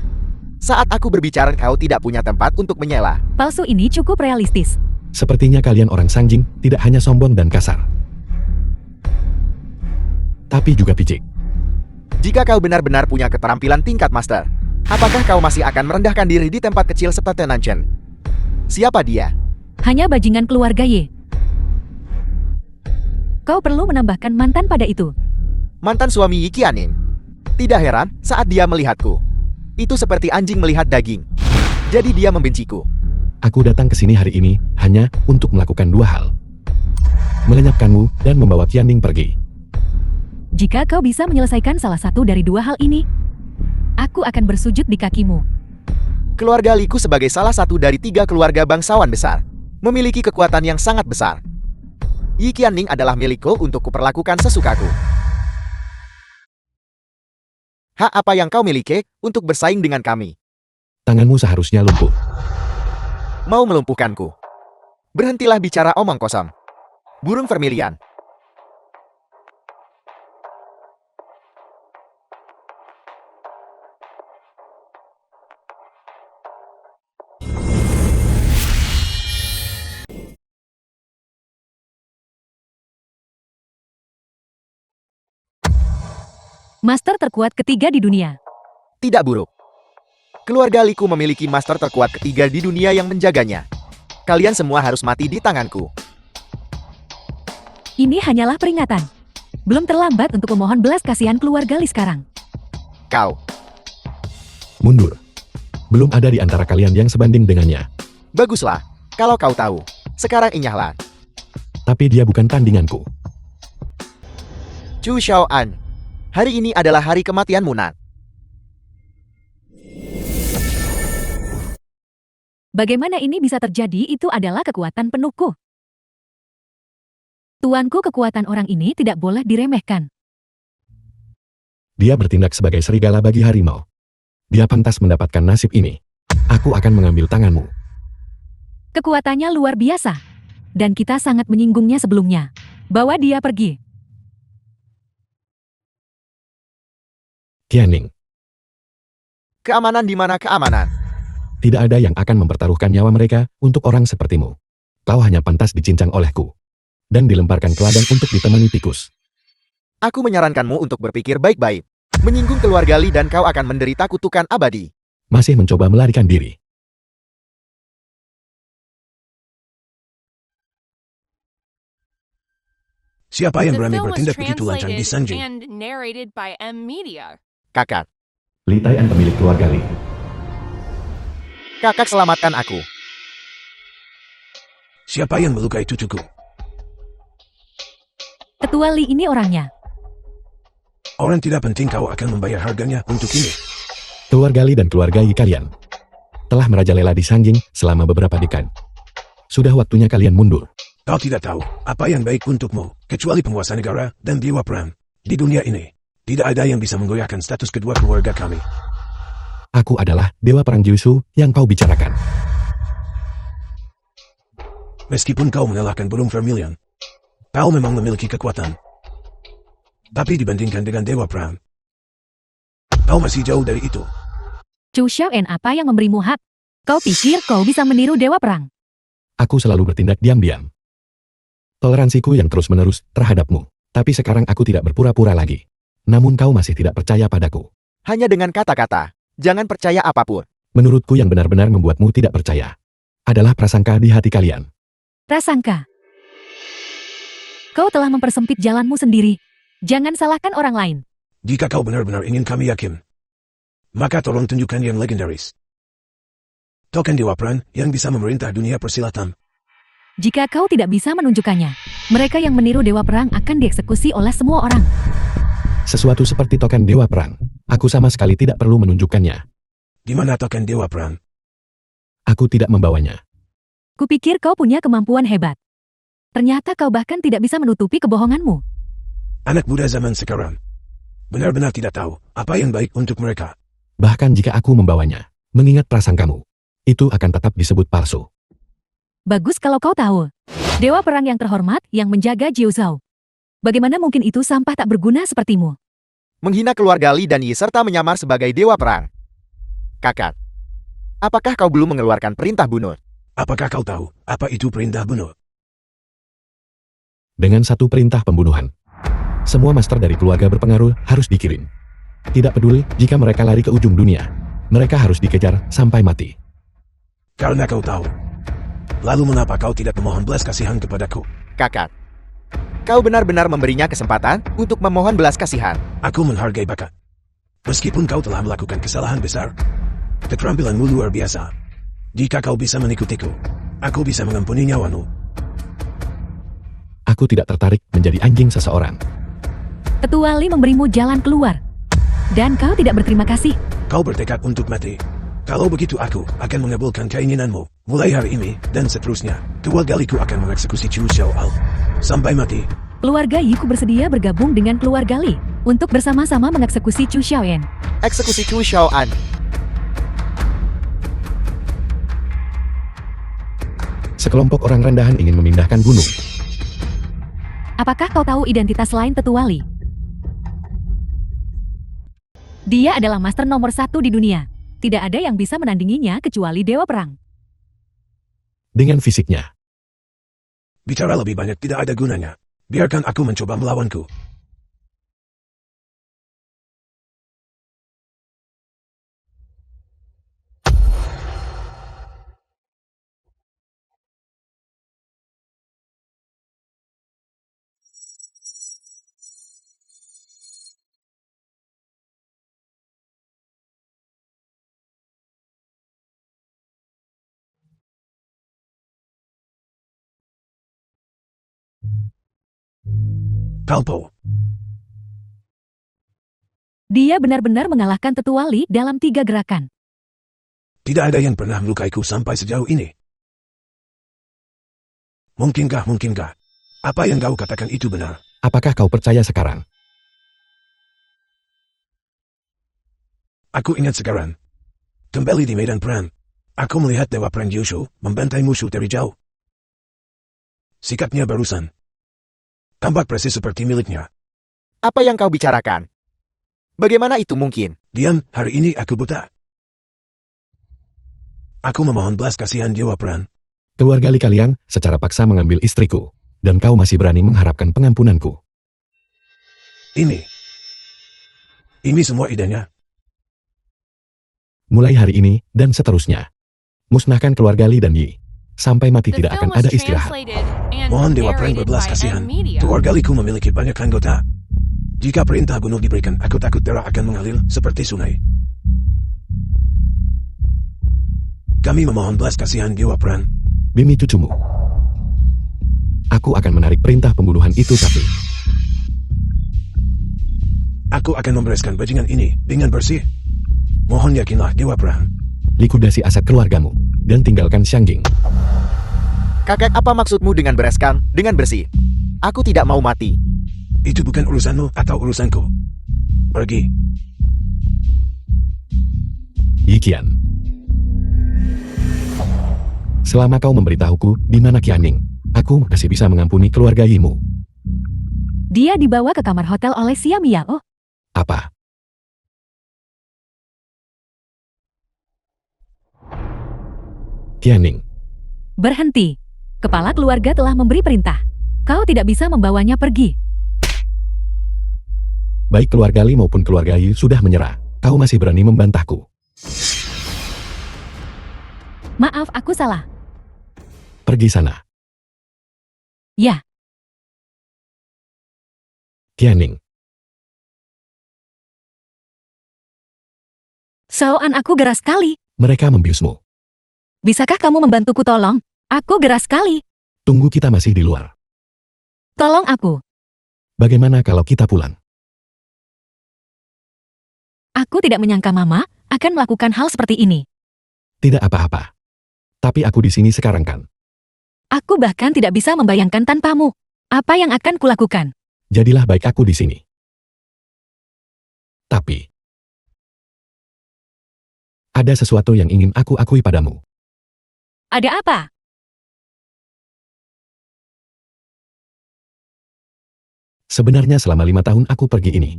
Saat aku berbicara kau tidak punya tempat untuk menyela. Palsu ini cukup realistis. Sepertinya kalian orang Sangjing tidak hanya sombong dan kasar, tapi juga picik. Jika kau benar-benar punya keterampilan tingkat master, apakah kau masih akan merendahkan diri di tempat kecil seperti Nanchen? Siapa dia? Hanya bajingan keluarga Ye. Kau perlu menambahkan mantan pada itu. Mantan suami Yi Qianin. Tidak heran saat dia melihatku. Itu seperti anjing melihat daging. Jadi dia membenciku. Aku datang ke sini hari ini hanya untuk melakukan dua hal. Melenyapkanmu dan membawa Qianning pergi. Jika kau bisa menyelesaikan salah satu dari dua hal ini, aku akan bersujud di kakimu. Keluarga Liku sebagai salah satu dari 3 keluarga bangsawan besar, memiliki kekuatan yang sangat besar. Yi Qianning adalah milikku untuk kuperlakukan sesukaku. Hak apa yang kau miliki untuk bersaing dengan kami? Tanganmu seharusnya lumpuh. Mau melumpuhkanku? Berhentilah bicara omong kosong. Burung vermilion. Master terkuat ketiga di dunia. Tidak buruk. Keluarga Liku memiliki master terkuat ketiga di dunia yang menjaganya. Kalian semua harus mati di tanganku. Ini hanyalah peringatan. Belum terlambat untuk memohon belas kasihan keluarga Li sekarang. Kau. Mundur. Belum ada di antara kalian yang sebanding dengannya. Baguslah. Kalau kau tahu. Sekarang inyahlah. Tapi dia bukan tandinganku. Chu Xiaoan. Hari ini adalah hari kematianmu, Nak. Bagaimana ini bisa terjadi? Itu adalah kekuatan penuhku. Tuanku, kekuatan orang ini tidak boleh diremehkan. Dia bertindak sebagai serigala bagi harimau. Dia pantas mendapatkan nasib ini. Aku akan mengambil tanganmu. Kekuatannya luar biasa. Dan kita sangat menyinggungnya sebelumnya. Bawa dia pergi. Qianning, Keamanan di mana keamanan? tidak ada yang akan mempertaruhkan nyawa mereka untuk orang sepertimu. Kau hanya pantas dicincang olehku. Dan dilemparkan ke ladang untuk ditemani tikus. Aku menyarankanmu untuk berpikir baik-baik. Menyinggung keluarga Li dan kau akan menderita kutukan abadi. Masih mencoba melarikan diri. Siapa yang The berani film was bertindak begitu lancang di translated Sanjing? and narrated by M Media. Kakak, Li Taian pemilik keluarga Li. kakak selamatkan aku. Siapa yang melukai cucuku? Tetua Li ini orangnya. Orang tidak penting, kau akan membayar harganya untuk ini. Keluarga Li dan keluarga Yi kalian telah merajalela di Sanjing selama beberapa dekade. Sudah waktunya kalian mundur. Kau tidak tahu apa yang baik untukmu, kecuali penguasa negara dan dewa perang. Di dunia ini, tidak ada yang bisa menggoyahkan status kedua keluarga kami. Aku adalah dewa perang Jiusu yang kau bicarakan. Meskipun kau mengalahkan burung vermilion, kau memang memiliki kekuatan. Tapi dibandingkan dengan dewa perang, kau masih jauh dari itu. Chu Xiaoen, apa yang memberimu hak? Kau pikir kau bisa meniru dewa perang? Aku selalu bertindak diam-diam. Toleransiku yang terus-menerus terhadapmu. Tapi sekarang aku tidak berpura-pura lagi. Namun kau masih tidak percaya padaku. Hanya dengan kata-kata. Jangan percaya apapun. Menurutku yang benar-benar membuatmu tidak percaya adalah prasangka di hati kalian. Prasangka. Kau telah mempersempit jalanmu sendiri. Jangan salahkan orang lain. Jika kau benar-benar ingin kami yakin, maka tolong tunjukkan yang legendaris. Token dewa perang yang bisa memerintah dunia persilatan. Jika kau tidak bisa menunjukkannya, mereka yang meniru dewa perang akan dieksekusi oleh semua orang. Sesuatu seperti token dewa perang. Aku sama sekali tidak perlu menunjukkannya. Di mana token dewa perang? Aku tidak membawanya. Kupikir kau punya kemampuan hebat. Ternyata kau bahkan tidak bisa menutupi kebohonganmu. Anak muda zaman sekarang benar-benar tidak tahu apa yang baik untuk mereka. Bahkan jika aku membawanya, mengingat prasangkamu, itu akan tetap disebut palsu. Bagus kalau kau tahu. Dewa perang yang terhormat yang menjaga Jiuzhou. Bagaimana mungkin itu sampah tak berguna sepertimu? Menghina keluarga Li dan Yi serta menyamar sebagai dewa perang. Kakak, apakah kau belum mengeluarkan perintah bunuh? Apakah kau tahu apa itu perintah bunuh? Dengan satu perintah pembunuhan, semua master dari keluarga berpengaruh harus dikirim. Tidak peduli jika mereka lari ke ujung dunia. Mereka harus dikejar sampai mati. Karena kau tahu. Lalu mengapa kau tidak memohon belas kasihan kepadaku? Kakak, kau benar-benar memberinya kesempatan untuk memohon belas kasihan. Aku menghargai bakat. Meskipun kau telah melakukan kesalahan besar, keterampilanmu luar biasa. Jika kau bisa mengikutiku, aku bisa mengampuni nyawamu. Aku tidak tertarik menjadi anjing seseorang. Tetua Li memberimu jalan keluar. Dan kau tidak berterima kasih. Kau bertekad untuk mati. Kalau begitu aku akan mengabulkan keinginanmu. Mulai hari ini dan seterusnya, keluarga Liku akan mengeksekusi Chu Xiaoal sampai mati. Keluarga Yiku bersedia bergabung dengan keluarga Li untuk bersama-sama mengeksekusi Chu Xiaoyan. Eksekusi Chu Xiaoan. Sekelompok orang rendahan ingin memindahkan gunung. Apakah kau tahu identitas lain Tetua Li? Dia adalah master nomor 1 di dunia. Tidak ada yang bisa menandinginya kecuali Dewa Perang. Dengan fisiknya, Bicara lebih banyak tidak ada gunanya. Biarkan aku mencoba melawanku. Palpo. Dia benar-benar mengalahkan Tetua Li dalam 3 gerakan. Tidak ada yang pernah melukaiku sampai sejauh ini. Mungkinkah? Apa yang kau katakan itu benar? apakah kau percaya sekarang? Aku ingat sekarang. Kembali di medan perang. Aku melihat Dewa Perang Yushu membantai musuh dari jauh. Sikapnya barusan Tampak persis seperti miliknya. Apa yang kau bicarakan? Bagaimana itu mungkin? Diam, hari ini aku buta. Aku memohon belas kasihan Dewa Pran. Keluarga Li kalian secara paksa mengambil istriku, dan kau masih berani mengharapkan pengampunanku. Ini semua idenya. Mulai hari ini dan seterusnya, musnahkan keluarga Li dan Yi. Sampai mati The tidak film akan was ada istirahat. translated and Mohon Dewa Pran narrated berbelas by kasihan. M Media. Keluarga Liku memiliki banyak anggota. Jika perintah bunuh diberikan, aku takut darah akan mengalir seperti sungai. Kami memohon belas kasihan Dewa Pran. Demi cucumu. Aku akan menarik perintah pembunuhan itu tapi... Aku akan membereskan bajingan ini dengan bersih. Mohon yakinlah Dewa Pran. Likudasi aset keluargamu, dan tinggalkan Xiangjing. Kakek, apa maksudmu dengan bereskan, dengan bersih? Aku tidak mau mati. Itu bukan urusanmu atau urusanku. Pergi. Yi Qian. Selama kau memberitahuku di mana Qianning, aku masih bisa mengampuni keluarga Yimu. Dia dibawa ke kamar hotel oleh Xia Miao. Apa? Qianning, Berhenti. Kepala keluarga telah memberi perintah. Kau tidak bisa membawanya pergi. baik keluarga Li maupun keluarga Yi sudah menyerah. Kau masih berani membantahku. Maaf, aku salah. Pergi sana. Ya, Qianning, soan aku geras sekali. mereka membiusmu. Bisakah kamu membantuku tolong? Aku geras sekali. Tunggu, kita masih di luar. Tolong aku. Bagaimana kalau kita pulang? Aku tidak menyangka Mama akan melakukan hal seperti ini. Tidak apa-apa. Tapi aku di sini sekarang kan. Aku bahkan tidak bisa membayangkan tanpamu. Apa yang akan kulakukan? Jadilah baik aku di sini. Tapi, ada sesuatu yang ingin aku akui padamu. Ada apa? Sebenarnya selama 5 tahun aku pergi ini,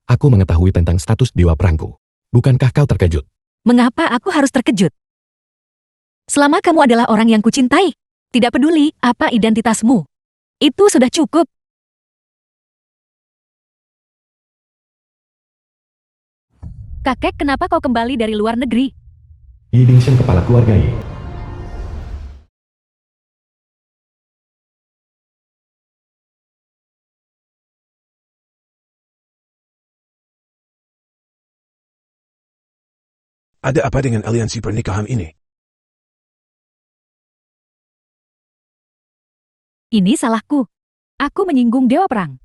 aku mengetahui tentang status Dewa Perangku. Bukankah kau terkejut? Mengapa aku harus terkejut? Selama kamu adalah orang yang kucintai, tidak peduli apa identitasmu. Itu sudah cukup. Kakek, kenapa kau kembali dari luar negeri? Yi Dingshen, kepala keluarga Yi. Ada apa dengan aliansi pernikahan ini? Ini salahku. Aku menyinggung Dewa Perang.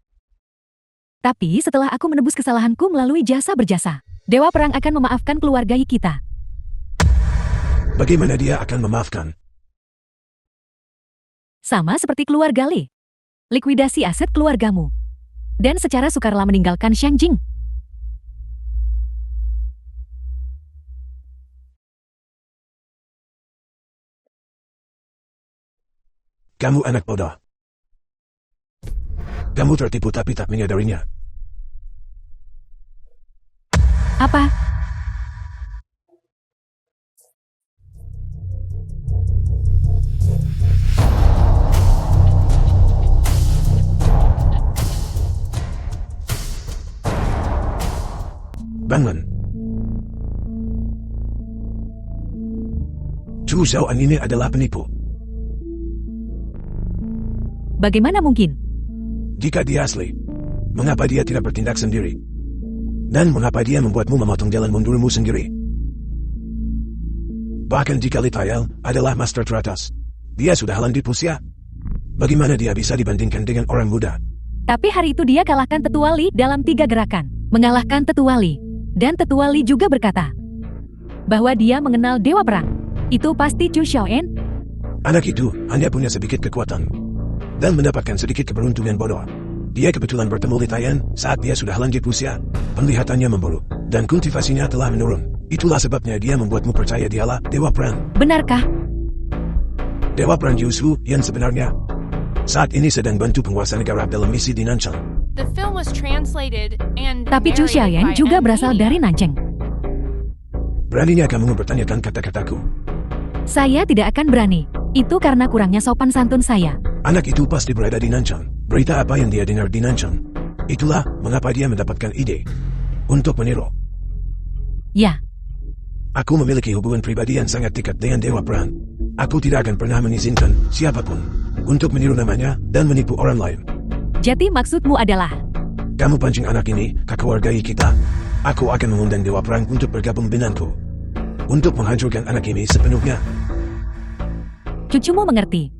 Tapi setelah aku menebus kesalahanku melalui jasa berjasa, Dewa Perang akan memaafkan keluarga Yi kita. Bagaimana dia akan memaafkan? Sama seperti keluarga Li. Likuidasi aset keluargamu. Dan secara sukarela meninggalkan Xiangjing. Kamu anak bodoh. Kamu tertipu tapi tak menyadarinya. Apa? Bangun. Chu Xiaoan ini adalah penipu. Bagaimana mungkin? Jika dia asli, mengapa dia tidak bertindak sendiri? Dan mengapa dia membuatmu memotong jalan mundurmu sendiri? Bahkan jika Li Tayal adalah master teratas, dia sudah lanjut usia. Bagaimana dia bisa dibandingkan dengan orang muda? Tapi hari itu dia kalahkan Tetua Li dalam 3 gerakan. Mengalahkan Tetua Li. Dan Tetua Li juga berkata bahwa dia mengenal Dewa Perang. Itu pasti Chu Xiaoan. Anak itu hanya punya sedikit kekuatan dan mendapatkan sedikit keberuntungan bodoh. Dia kebetulan bertemu Li Tayal saat dia sudah lanjut usia. Penglihatannya memburuk dan kultivasinya telah menurun. Itulah sebabnya dia membuatmu percaya dialah Dewa Perang. Benarkah? Dewa Perang Yushu yang sebenarnya. Saat ini sedang bantu penguasa negara dalam misi di Nanchang. The film was translated and Tapi Chu narrated Xiaoyan by juga M berasal Media. dari Nancheng. Beraninya kamu mempertanyakan kata-kataku. Saya tidak akan berani. Itu karena kurangnya sopan santun saya. Anak itu pasti berada di Nanchang. Berita apa yang dia dengar di Nanchang. Itulah mengapa dia mendapatkan ide untuk meniru. Ya, Aku memiliki hubungan pribadi yang sangat dekat dengan Dewa Perang. Aku tidak akan pernah mengizinkan siapapun untuk meniru namanya dan menipu orang lain. jadi maksudmu adalah Kamu pancing anak ini ke keluarga kita. Aku akan mengundang Dewa Perang untuk bergabung denganku. Untuk menghancurkan anak ini sepenuhnya. cucumu mengerti.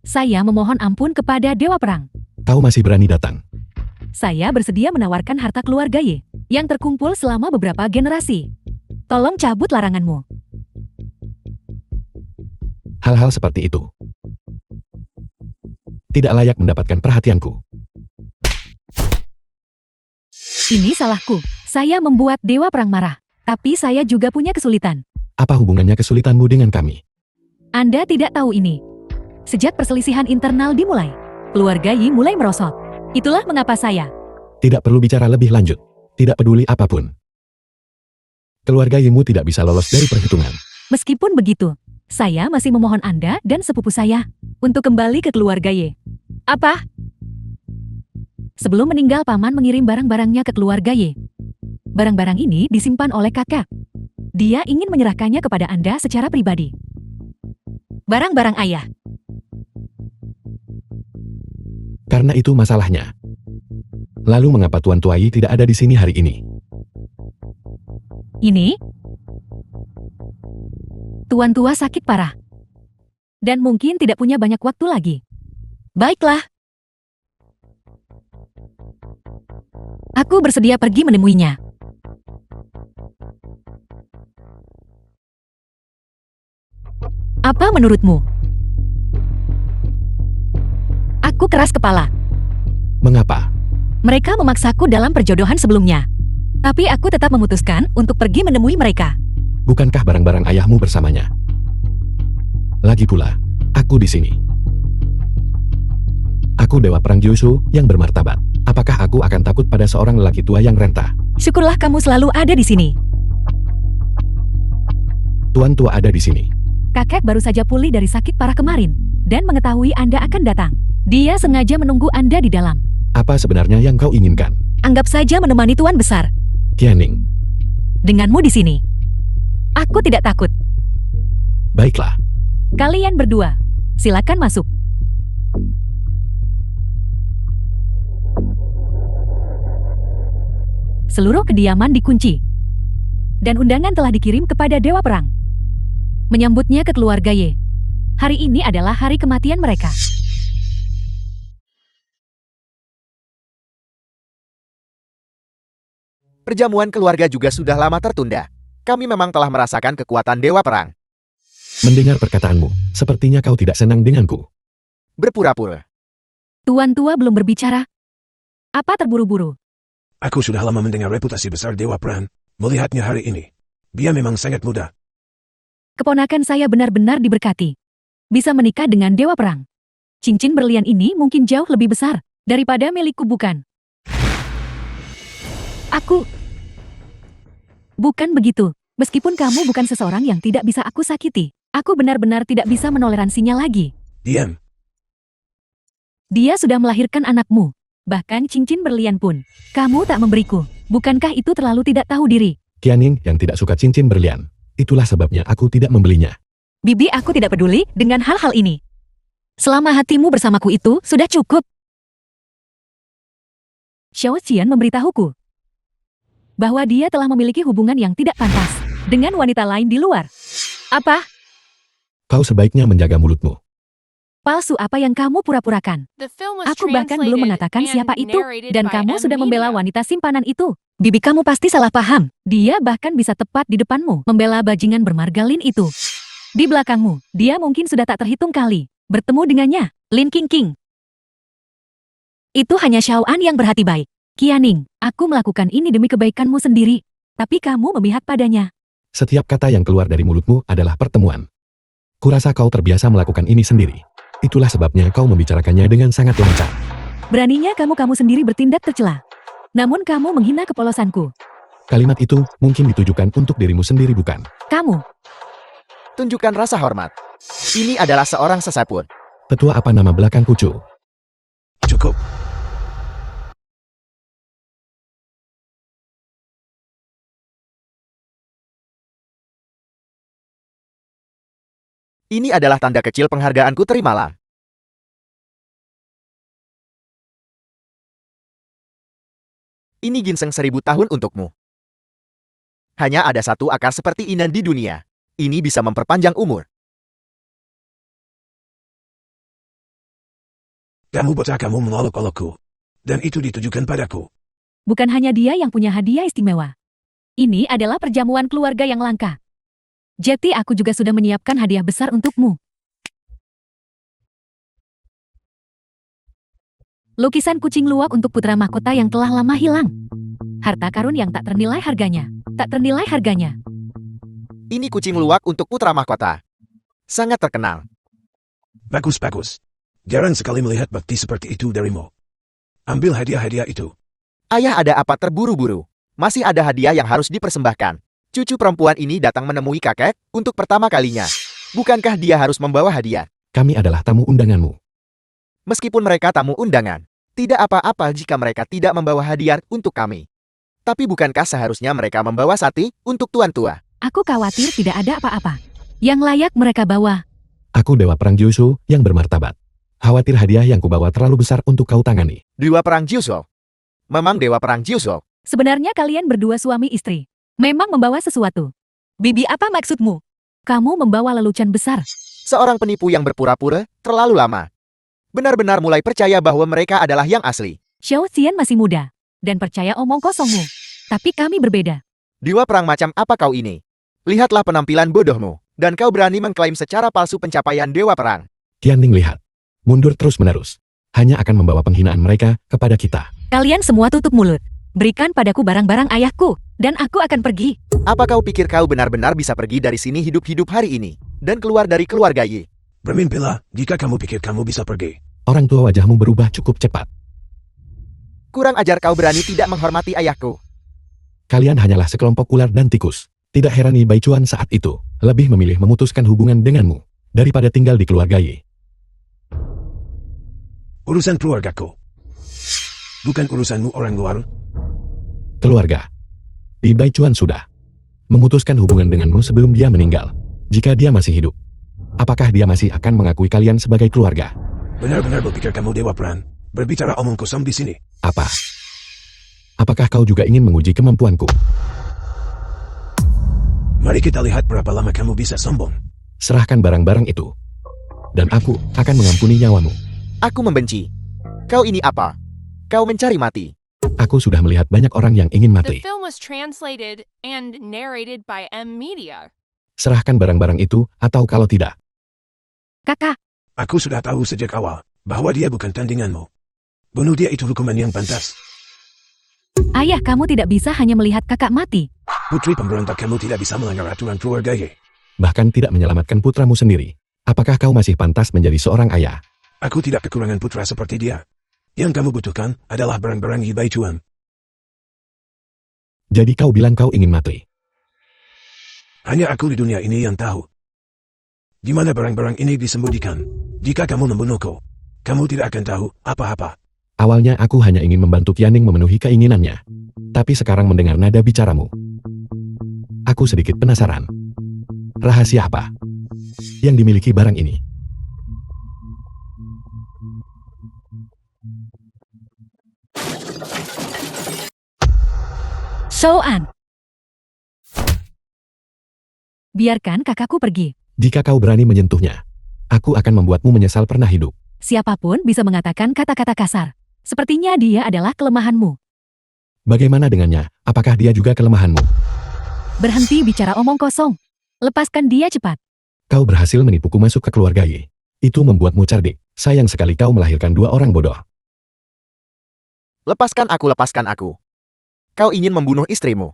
Saya memohon ampun kepada Dewa Perang. Kau masih berani datang. Saya bersedia menawarkan harta keluarga Ye yang terkumpul selama beberapa generasi. Tolong cabut laranganmu. Hal-hal seperti itu tidak layak mendapatkan perhatianku. Ini salahku. Saya membuat Dewa Perang marah. Tapi saya juga punya kesulitan. Apa hubungannya kesulitanmu dengan kami? Anda tidak tahu ini. Sejak perselisihan internal dimulai, keluarga Yi mulai merosot. Itulah mengapa saya. Tidak perlu bicara lebih lanjut. Tidak peduli apapun. Keluarga Yimu tidak bisa lolos dari perhitungan. Meskipun begitu, saya masih memohon Anda dan sepupu saya untuk kembali ke keluarga Ye. Apa? Sebelum meninggal, paman mengirim barang-barangnya ke keluarga Ye. Barang-barang ini disimpan oleh kakak. Dia ingin menyerahkannya kepada Anda secara pribadi. Barang-barang ayah. Karena itu masalahnya. Lalu mengapa Tuan Tuai tidak ada di sini hari ini? Ini? Tuan tua sakit parah. Dan mungkin tidak punya banyak waktu lagi. Baiklah. Aku bersedia pergi menemuinya. Apa menurutmu? Aku keras kepala. Mengapa? Mereka memaksaku dalam perjodohan sebelumnya. Tapi aku tetap memutuskan untuk pergi menemui mereka. Bukankah barang-barang ayahmu bersamanya? Lagi pula, aku di sini. Aku Dewa Perang Gyusu yang bermartabat. Apakah aku akan takut pada seorang lelaki tua yang renta? Syukurlah kamu selalu ada di sini. Tuan tua ada di sini. Kakek baru saja pulih dari sakit parah kemarin dan mengetahui Anda akan datang. Dia sengaja menunggu Anda di dalam. Apa sebenarnya yang kau inginkan? Anggap saja menemani Tuan Besar. Qianing, Denganmu di sini. Aku tidak takut. baiklah. Kalian berdua, silakan masuk. Seluruh kediaman dikunci. Dan undangan telah dikirim kepada Dewa Perang. Menyambutnya ke keluarga Ye. Hari ini adalah hari kematian mereka. Perjamuan keluarga juga sudah lama tertunda. Kami memang telah merasakan kekuatan Dewa Perang. Mendengar perkataanmu, sepertinya kau tidak senang denganku. Berpura-pura. Tuan tua belum berbicara. Apa terburu-buru? Aku sudah lama mendengar reputasi besar Dewa Perang. Melihatnya hari ini. Dia memang sangat muda. Keponakan saya benar-benar diberkati. Bisa menikah dengan Dewa Perang. Cincin berlian ini mungkin jauh lebih besar daripada milikku, bukan? Aku... Bukan begitu. Meskipun kamu bukan seseorang yang tidak bisa aku sakiti, aku benar-benar tidak bisa menoleransinya lagi. Diam. Dia sudah melahirkan anakmu. Bahkan cincin berlian pun. Kamu tak memberiku. Bukankah itu terlalu tidak tahu diri? Qianing yang tidak suka cincin berlian. Itulah sebabnya aku tidak membelinya. Bibi, aku tidak peduli dengan hal-hal ini. Selama hatimu bersamaku itu sudah cukup. Xiao Qian memberitahuku bahwa dia telah memiliki hubungan yang tidak pantas dengan wanita lain di luar. Apa? Kau sebaiknya menjaga mulutmu. Palsu apa yang kamu pura-purakan? The film was Aku bahkan belum translated mengatakan and siapa itu, narrated dan by kamu M sudah membela Media. wanita simpanan itu. Bibi, kamu pasti salah paham. Dia bahkan bisa tepat di depanmu membela bajingan bermargalin itu. Di belakangmu, dia mungkin sudah tak terhitung kali bertemu dengannya, Lin Qingqing. Itu hanya Xiaoan yang berhati baik. Qianing, aku melakukan ini demi kebaikanmu sendiri. Tapi kamu memihak padanya. Setiap kata yang keluar dari mulutmu adalah pertemuan. Kurasa kau terbiasa melakukan ini sendiri. Itulah sebabnya kau membicarakannya dengan sangat lancar. Beraninya kamu sendiri bertindak tercela. Namun kamu menghina kepolosanku. Kalimat itu mungkin ditujukan untuk dirimu sendiri bukan? Kamu, Tunjukkan rasa hormat. Ini adalah seorang sesepun. Tetua apa nama belakang Kucu? Cukup. Ini adalah tanda kecil penghargaanku, terimalah. Ini ginseng 1000 tahun untukmu. Hanya ada satu akar seperti ini di dunia. Ini bisa memperpanjang umur. Kamu bocah, kamu mengolok-olokku. Dan itu ditujukan padaku. bukan hanya dia yang punya hadiah istimewa. Ini adalah perjamuan keluarga yang langka. Jadi aku juga sudah menyiapkan hadiah besar untukmu. Lukisan kucing luwak untuk putra mahkota yang telah lama hilang. Harta karun yang tak ternilai harganya. Tak ternilai harganya. Ini kucing luwak untuk putra mahkota. Sangat terkenal. Bagus, bagus. Jarang sekali melihat bakti seperti itu darimu. Ambil hadiah-hadiah itu. Ayah, ada apa terburu-buru? Masih ada hadiah yang harus dipersembahkan. Cucu perempuan ini datang menemui kakek untuk pertama kalinya. Bukankah dia harus membawa hadiah? Kami adalah tamu undanganmu. Meskipun mereka tamu undangan, tidak apa-apa jika mereka tidak membawa hadiah untuk kami. Tapi bukankah seharusnya mereka membawa sate untuk tuan tua? Aku khawatir tidak ada apa-apa yang layak mereka bawa. Aku Dewa Perang Jiusu yang bermartabat. Khawatir hadiah yang kubawa terlalu besar untuk kau tangani. Dewa Perang Jiusu. Memang Dewa Perang Jiusu. Sebenarnya kalian berdua suami istri. Memang membawa sesuatu. Bibi, apa maksudmu? Kamu membawa lelucon besar. Seorang penipu yang berpura-pura terlalu lama. Benar-benar mulai percaya bahwa mereka adalah yang asli. Xiao Xian masih muda dan percaya omong kosongmu. Tapi kami berbeda. Dewa Perang macam apa kau ini? Lihatlah penampilan bodohmu. Dan kau berani mengklaim secara palsu pencapaian Dewa Perang. Tianling lihat. Mundur terus-menerus. Hanya akan membawa penghinaan mereka kepada kita. Kalian semua tutup mulut. Berikan padaku barang-barang ayahku, dan aku akan pergi. Apa kau pikir kau benar-benar bisa pergi dari sini hidup-hidup hari ini? Dan keluar dari keluarga Yi? Bermimpilah jika kamu pikir kamu bisa pergi. Orang tua wajahmu berubah cukup cepat. Kurang ajar, kau berani tidak menghormati ayahku. Kalian hanyalah sekelompok ular dan tikus. Tidak heran Yi Baichuan saat itu lebih memilih memutuskan hubungan denganmu daripada tinggal di keluarga Yi. Urusan keluargaku. Bukan urusanmu orang luar. Keluarga. Yi Baichuan sudah memutuskan hubungan denganmu sebelum dia meninggal. Jika dia masih hidup, apakah dia masih akan mengakui kalian sebagai keluarga? Benar-benar berpikir kamu Dewa Perang. Berbicara omong kosong di sini. Apa? Apakah kau juga ingin menguji kemampuanku? Mari kita lihat berapa lama kamu bisa sombong. Serahkan barang-barang itu, dan aku akan mengampuni nyawamu. Aku membenci. Kau ini apa? Kau mencari mati. Aku sudah melihat banyak orang yang ingin The mati. film was translated and narrated by M Media. Serahkan barang-barang itu, atau kalau tidak, Kakak, Aku sudah tahu sejak awal bahwa dia bukan tandinganmu. Bunuh dia, itu hukuman yang pantas. ayah kamu tidak bisa hanya melihat kakak mati. Putri pemberontak, kamu tidak bisa melanggar aturan keluarga Ye. bahkan tidak menyelamatkan putramu sendiri. Apakah kau masih pantas menjadi seorang ayah? Aku tidak kekurangan putra seperti dia. Yang kamu butuhkan adalah barang-barang Yi Baichuan. Jadi kau bilang kau ingin mati. Hanya aku di dunia ini yang tahu di mana barang-barang ini disembunyikan. Jika kamu membunuhku, kamu tidak akan tahu apa-apa. Awalnya aku hanya ingin membantu Tianling memenuhi keinginannya. Tapi sekarang mendengar nada bicaramu, aku sedikit penasaran. Rahasia apa yang dimiliki barang ini? Shouan. Biarkan kakakku pergi. Jika kau berani menyentuhnya, aku akan membuatmu menyesal pernah hidup. Siapapun bisa mengatakan kata-kata kasar. Sepertinya dia adalah kelemahanmu. Bagaimana dengannya? Apakah dia juga kelemahanmu? Berhenti bicara omong kosong. Lepaskan dia cepat. Kau berhasil menipuku masuk ke keluarga Yi. Itu membuatmu cerdik. Sayang sekali kau melahirkan dua orang bodoh. Lepaskan aku, lepaskan aku. Kau ingin membunuh istrimu.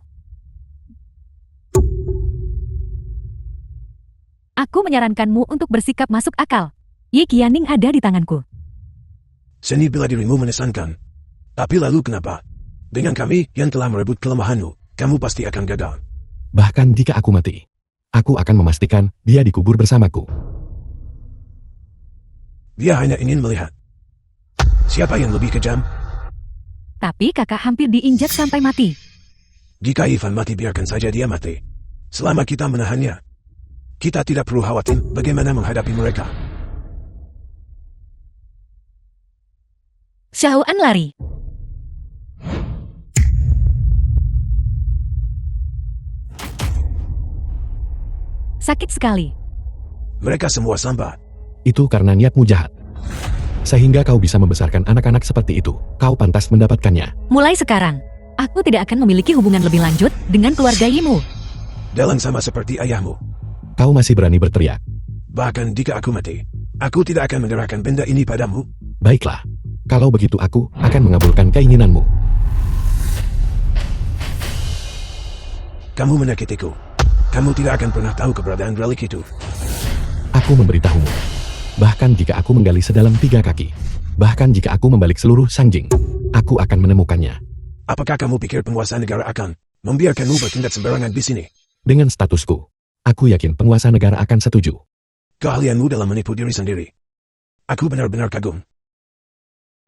Aku menyarankanmu untuk bersikap masuk akal. Ye Qianing ada di tanganku. Seni bela dirimu mengesankan. Tapi lalu kenapa? Dengan kami yang telah merebut kelemahanmu, kamu pasti akan gagal. Bahkan jika aku mati, aku akan memastikan dia dikubur bersamaku. Dia hanya ingin melihat siapa yang lebih kejam. Tapi kakak hampir diinjak sampai mati. Jika Ivan mati, biarkan saja dia mati. Selama kita menahannya, kita tidak perlu khawatir bagaimana menghadapi mereka. Xiaoan lari. Sakit sekali. Mereka semua sampah. Itu karena niatmu jahat. Sehingga kau bisa membesarkan anak-anak seperti itu. Kau pantas mendapatkannya. Mulai sekarang, aku tidak akan memiliki hubungan lebih lanjut dengan keluarga Yimu. Dalam sama seperti ayahmu. Kau masih berani berteriak. Bahkan jika aku mati, aku tidak akan menyerahkan benda ini padamu. Baiklah. Kalau begitu aku akan mengabulkan keinginanmu. Kamu menyakitiku. Kamu tidak akan pernah tahu keberadaan relik itu. Aku memberitahumu. Bahkan jika aku menggali sedalam 3 kaki. Bahkan jika aku membalik seluruh Sangjing. Aku akan menemukannya. Apakah kamu pikir penguasa negara akan membiarkanmu bertindak sembarangan di sini? Dengan statusku, aku yakin penguasa negara akan setuju. Keahlianmu dalam menipu diri sendiri. Aku benar-benar kagum.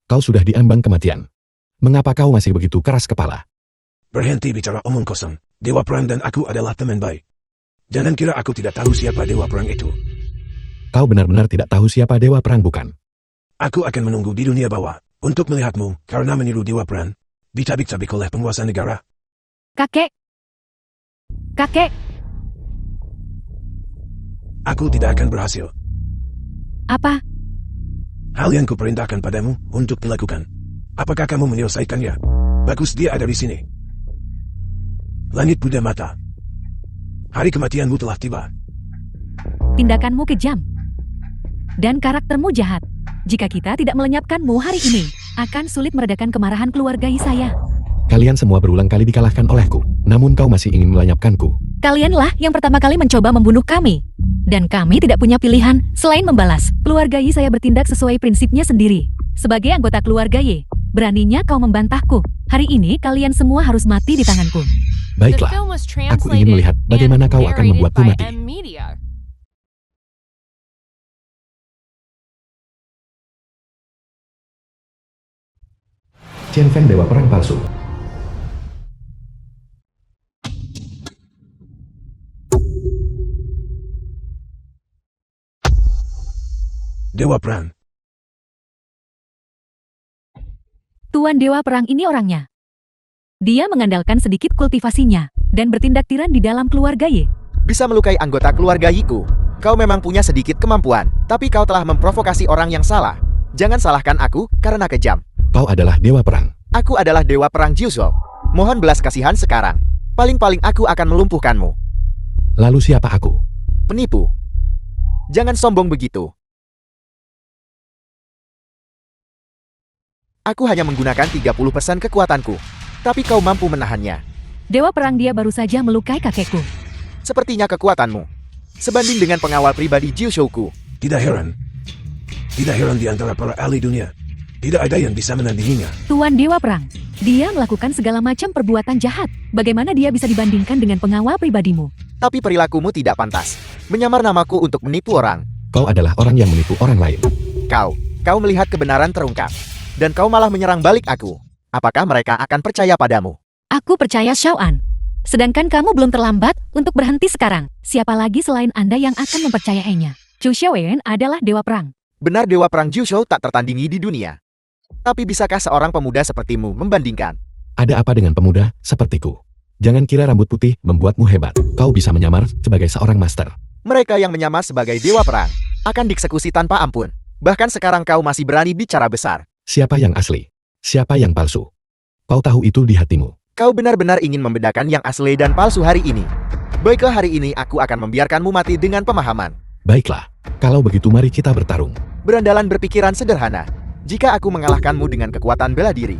Kau sudah diambang kematian. Mengapa kau masih begitu keras kepala? Berhenti bicara omong kosong. Dewa Perang dan aku adalah teman baik. Jangan kira aku tidak tahu siapa Dewa Perang itu. Kau benar-benar tidak tahu siapa Dewa Perang, bukan? Aku akan menunggu di dunia bawah untuk melihatmu karena meniru Dewa Perang dicabik-cabik oleh penguasa negara. Kakek. Kakek. Aku tidak akan berhasil. Apa? Hal yang kuperintahkan padamu untuk dilakukan. Apakah kamu menyelesaikannya? Bagus, dia ada di sini. Langit Buddha mata. Hari kematianmu telah tiba. Tindakanmu kejam. Dan karaktermu jahat. Jika kita tidak melenyapkanmu hari ini, akan sulit meredakan kemarahan keluarga saya. Kalian semua berulang kali dikalahkan olehku. Namun kau masih ingin melenyapkanku. Kalianlah yang pertama kali mencoba membunuh kami. Dan kami tidak punya pilihan selain membalas. Keluarga Y saya bertindak sesuai prinsipnya sendiri. Sebagai anggota keluarga Y, beraninya kau membantahku. Hari ini kalian semua harus mati di tanganku. The Baiklah, film was aku ingin translated melihat bagaimana and kau akan narrated membuatku by mati. M Media. Chen Feng Dewa Perang Palsu. Dewa Perang. Tuan Dewa Perang ini orangnya. Dia mengandalkan sedikit kultivasinya dan bertindak tiran di dalam keluarga Y. Bisa melukai anggota keluarga Yiku. Kau memang punya sedikit kemampuan, tapi kau telah memprovokasi orang yang salah. Jangan salahkan aku karena kejam. Kau adalah Dewa Perang. Aku adalah Dewa Perang Jiuzhou. Mohon belas kasihan sekarang. Paling-paling aku akan melumpuhkanmu. Lalu siapa aku? Penipu. Jangan sombong begitu. Aku hanya menggunakan 30% kekuatanku. Tapi kau mampu menahannya. Dewa Perang dia baru saja melukai kakekku. Sepertinya kekuatanmu sebanding dengan pengawal pribadi Jiuzhouku. Tidak heran. Tidak heran di antara para ahli dunia. Tidak ada yang bisa menandinginya. Tuan Dewa Perang, dia melakukan segala macam perbuatan jahat. Bagaimana dia bisa dibandingkan dengan pengawal pribadimu? Tapi perilakumu tidak pantas. Menyamar namaku untuk menipu orang. Kau adalah orang yang menipu orang lain. Kau melihat kebenaran terungkap. Dan kau malah menyerang balik aku. Apakah mereka akan percaya padamu? Aku percaya Xiaoan. Sedangkan kamu belum terlambat untuk berhenti sekarang. Siapa lagi selain Anda yang akan mempercayainya? Chu Xiaoyan adalah Dewa Perang. Benar Dewa Perang Jiuzhou tak tertandingi di dunia. Tapi bisakah seorang pemuda sepertimu membandingkan? Ada apa dengan pemuda sepertiku? Jangan kira rambut putih membuatmu hebat. Kau bisa menyamar sebagai seorang master. Mereka yang menyamar sebagai Dewa Perang akan dieksekusi tanpa ampun. Bahkan sekarang kau masih berani bicara besar. Siapa yang asli? Siapa yang palsu? Kau tahu itu di hatimu. Kau benar-benar ingin membedakan yang asli dan palsu hari ini. Baiklah, hari ini aku akan membiarkanmu mati dengan pemahaman. Baiklah, kalau begitu mari kita bertarung. Berandalan berpikiran sederhana. Jika aku mengalahkanmu dengan kekuatan bela diri,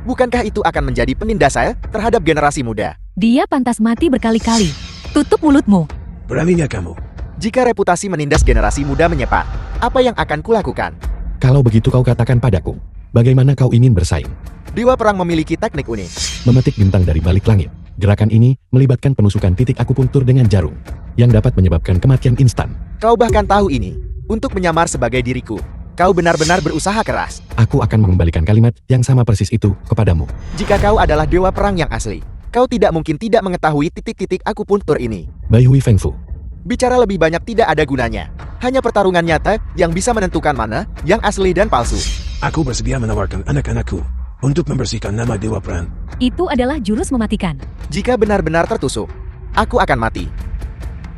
bukankah itu akan menjadi penindas saya terhadap generasi muda? Dia pantas mati berkali-kali. Tutup mulutmu. Beraninya kamu. Jika reputasi menindas generasi muda menyebar, Apa yang akan kulakukan? Kalau begitu kau katakan padaku, bagaimana kau ingin bersaing? Dewa Perang memiliki teknik unik. Memetik bintang dari balik langit. Gerakan ini melibatkan penusukan titik akupuntur dengan jarum, yang dapat menyebabkan kematian instan. Kau bahkan tahu ini. Untuk menyamar sebagai diriku, kau benar-benar berusaha keras. Aku akan mengembalikan kalimat yang sama persis itu kepadamu. Jika kau adalah Dewa Perang yang asli, kau tidak mungkin tidak mengetahui titik-titik akupuntur ini. Bai Hui Feng Fu. Bicara lebih banyak tidak ada gunanya. Hanya pertarungan nyata yang bisa menentukan mana yang asli dan palsu. Aku bersedia menawarkan anak-anakku untuk membersihkan nama Dewa Perang. Itu adalah jurus mematikan. Jika benar-benar tertusuk, aku akan mati.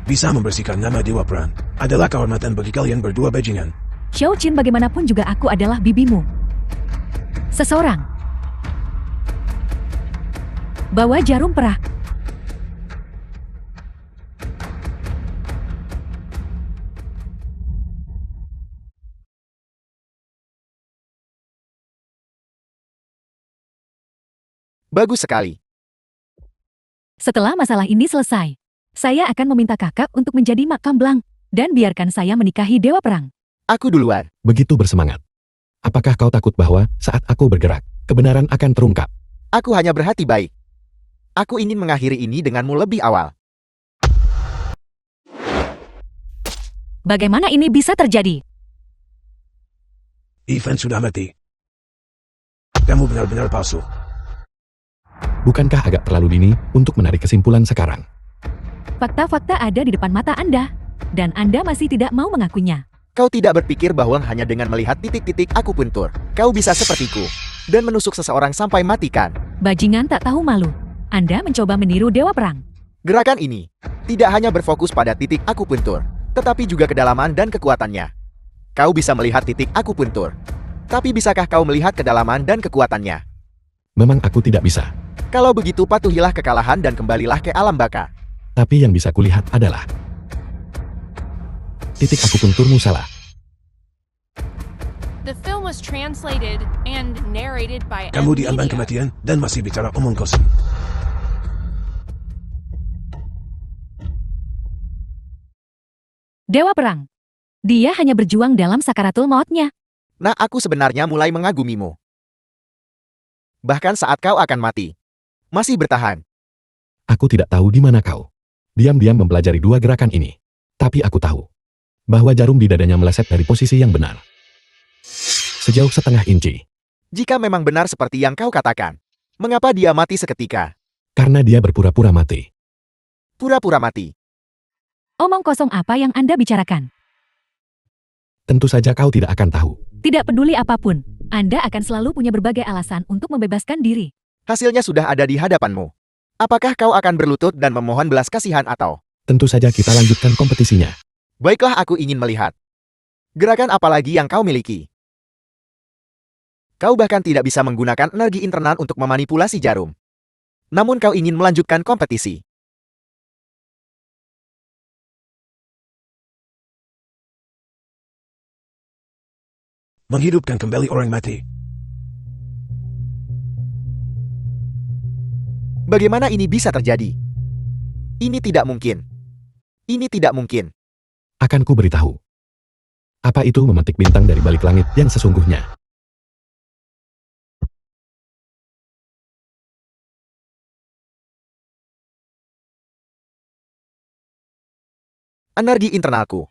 Bisa membersihkan nama Dewa Perang adalah kehormatan bagi kalian berdua bajingan. Xiao Qin, bagaimanapun juga aku adalah bibimu. Seseorang. Bawa jarum perah. Bagus sekali. Setelah masalah ini selesai, saya akan meminta kakak untuk menjadi makam Blang, dan biarkan saya menikahi Dewa Perang. Aku duluan. Begitu bersemangat. Apakah kau takut bahwa saat aku bergerak, kebenaran akan terungkap? Aku hanya berhati baik. Aku ingin mengakhiri ini denganmu lebih awal. Bagaimana ini bisa terjadi? Ivan sudah mati. Kamu benar-benar palsu. Bukankah agak terlalu dini untuk menarik kesimpulan sekarang? Fakta-fakta ada di depan mata Anda, dan Anda masih tidak mau mengakuinya. Kau tidak berpikir bahwa hanya dengan melihat titik-titik akupuntur, kau bisa sepertiku, dan menusuk seseorang sampai matikan. Bajingan tak tahu malu. Anda mencoba meniru Dewa Perang. Gerakan ini tidak hanya berfokus pada titik akupuntur, tetapi juga kedalaman dan kekuatannya. Kau bisa melihat titik akupuntur, tapi bisakah kau melihat kedalaman dan kekuatannya? Memang aku tidak bisa. Kalau begitu patuhilah kekalahan dan kembalilah ke alam baka. Tapi yang bisa kulihat adalah titik akupunturmu salah. The film was translated and narrated by Kamu M diambang Media. kematian dan masih bicara omong kosong. Dewa Perang. Dia hanya berjuang dalam sakaratul mautnya. Nah, aku sebenarnya mulai mengagumimu. Bahkan saat kau akan mati, masih bertahan. Aku tidak tahu di mana kau. Diam-diam mempelajari dua gerakan ini. Tapi aku tahu bahwa jarum di dadanya meleset dari posisi yang benar. Sejauh setengah inci. Jika memang benar seperti yang kau katakan, mengapa dia mati seketika? Karena dia berpura-pura mati. Pura-pura mati. Omong kosong apa yang Anda bicarakan? Tentu saja kau tidak akan tahu. Tidak peduli apapun, Anda akan selalu punya berbagai alasan untuk membebaskan diri. Hasilnya sudah ada di hadapanmu. Apakah kau akan berlutut dan memohon belas kasihan atau... Tentu saja kita lanjutkan kompetisinya. Baiklah, aku ingin melihat. Gerakan apa lagi yang kau miliki? Kau bahkan tidak bisa menggunakan energi internal untuk memanipulasi jarum. Namun kau ingin melanjutkan kompetisi. Menghidupkan kembali orang mati. Bagaimana ini bisa terjadi? Ini tidak mungkin. Ini tidak mungkin. Akan ku beritahu. Apa itu memetik bintang dari balik langit yang sesungguhnya? Energi internalku.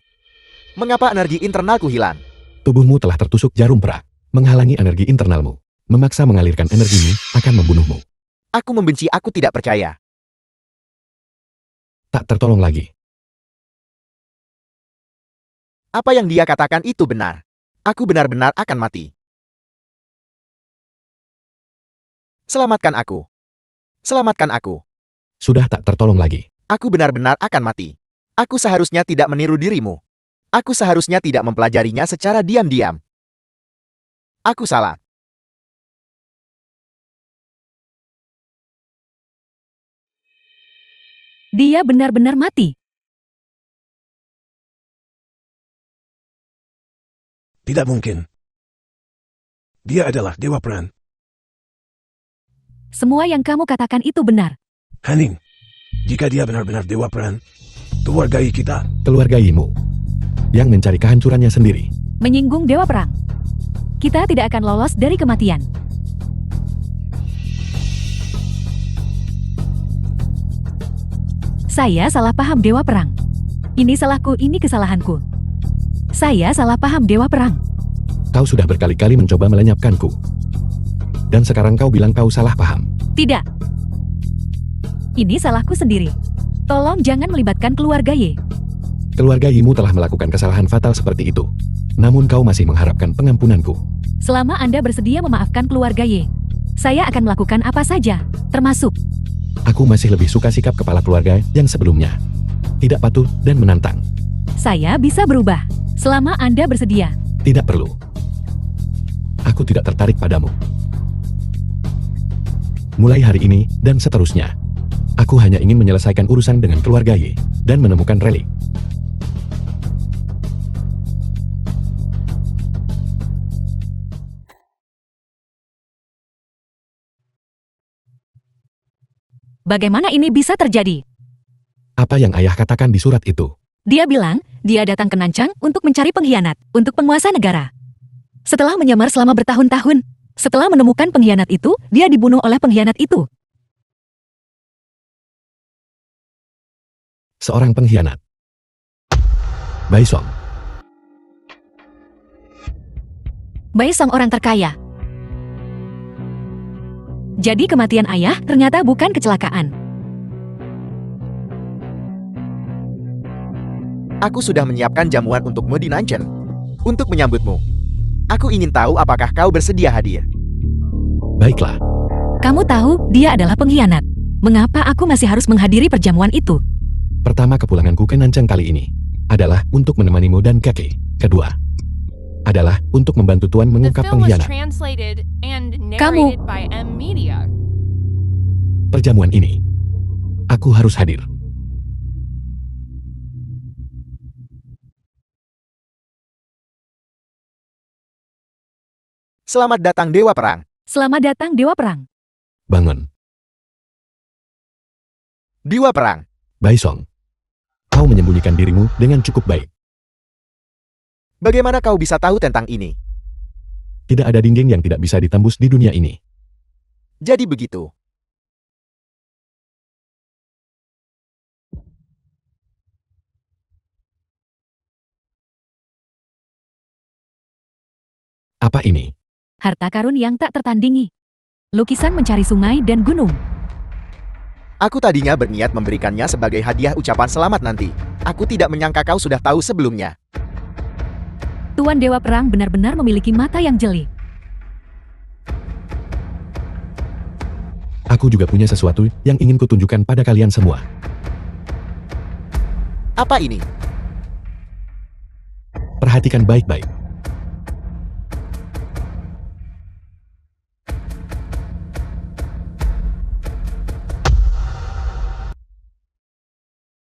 Mengapa energi internalku hilang? Tubuhmu telah tertusuk jarum perak, menghalangi energi internalmu. Memaksa mengalirkan energimu akan membunuhmu. Aku membenci, aku tidak percaya. Tak tertolong lagi. Apa yang dia katakan itu benar. Aku benar-benar akan mati. Selamatkan aku. Selamatkan aku. Sudah tak tertolong lagi. Aku benar-benar akan mati. Aku seharusnya tidak meniru dirimu. Aku seharusnya tidak mempelajarinya secara diam-diam. Aku salah. Dia benar-benar mati. Tidak mungkin. Dia adalah Dewa Perang. Semua yang kamu katakan itu benar. Haning, jika dia benar-benar Dewa Perang, keluargai kita. Keluargaimu yang mencari kehancurannya sendiri. Menyinggung Dewa Perang. Kita tidak akan lolos dari kematian. Saya salah paham Dewa Perang. Ini salahku, ini kesalahanku. Saya salah paham Dewa Perang. Kau sudah berkali-kali mencoba melenyapkanku. Dan sekarang kau bilang kau salah paham. Tidak. Ini salahku sendiri. Tolong jangan melibatkan keluarga Y. Keluarga Yimu telah melakukan kesalahan fatal seperti itu. Namun kau masih mengharapkan pengampunanku. Selama Anda bersedia memaafkan keluarga Y, saya akan melakukan apa saja, termasuk Aku masih lebih suka sikap kepala keluarga yang sebelumnya. Tidak patuh dan menantang. saya bisa berubah. Selama Anda bersedia. Tidak perlu. Aku tidak tertarik padamu. Mulai hari ini dan seterusnya, aku hanya ingin menyelesaikan urusan dengan keluarga Y dan menemukan relik. Bagaimana ini bisa terjadi? Apa yang ayah katakan di surat itu? Dia bilang, dia datang ke Nancang untuk mencari pengkhianat, untuk penguasa negara. Setelah menyamar selama bertahun-tahun, setelah menemukan pengkhianat itu, dia dibunuh oleh pengkhianat itu. Seorang pengkhianat. Baisong. Baisong orang terkaya. Jadi kematian ayah ternyata bukan kecelakaan. Aku sudah menyiapkan jamuan untukmu di Nanchen. Untuk menyambutmu. Aku ingin tahu apakah kau bersedia hadir. Baiklah. Kamu tahu, dia adalah pengkhianat. Mengapa aku masih harus menghadiri perjamuan itu? Pertama kepulanganku ke Nanchang kali ini adalah untuk menemanimu dan kakek. Kedua adalah untuk membantu Tuan The mengungkap film was pengkhianat. translated and narrated by M Media. Perjamuan ini, aku harus hadir. Selamat datang Dewa Perang. Selamat datang Dewa Perang. Bangun. Dewa Perang. Baisong. Kau menyembunyikan dirimu dengan cukup baik. Bagaimana kau bisa tahu tentang ini? Tidak ada dinding yang tidak bisa ditembus di dunia ini. Jadi begitu. Apa ini? Harta karun yang tak tertandingi. Lukisan mencari sungai dan gunung. Aku tadinya berniat memberikannya sebagai hadiah ucapan selamat nanti. Aku tidak menyangka kau sudah tahu sebelumnya. Tuan Dewa Perang benar-benar memiliki mata yang jeli. Aku juga punya sesuatu yang ingin kutunjukkan pada kalian semua. Apa ini? Perhatikan baik-baik.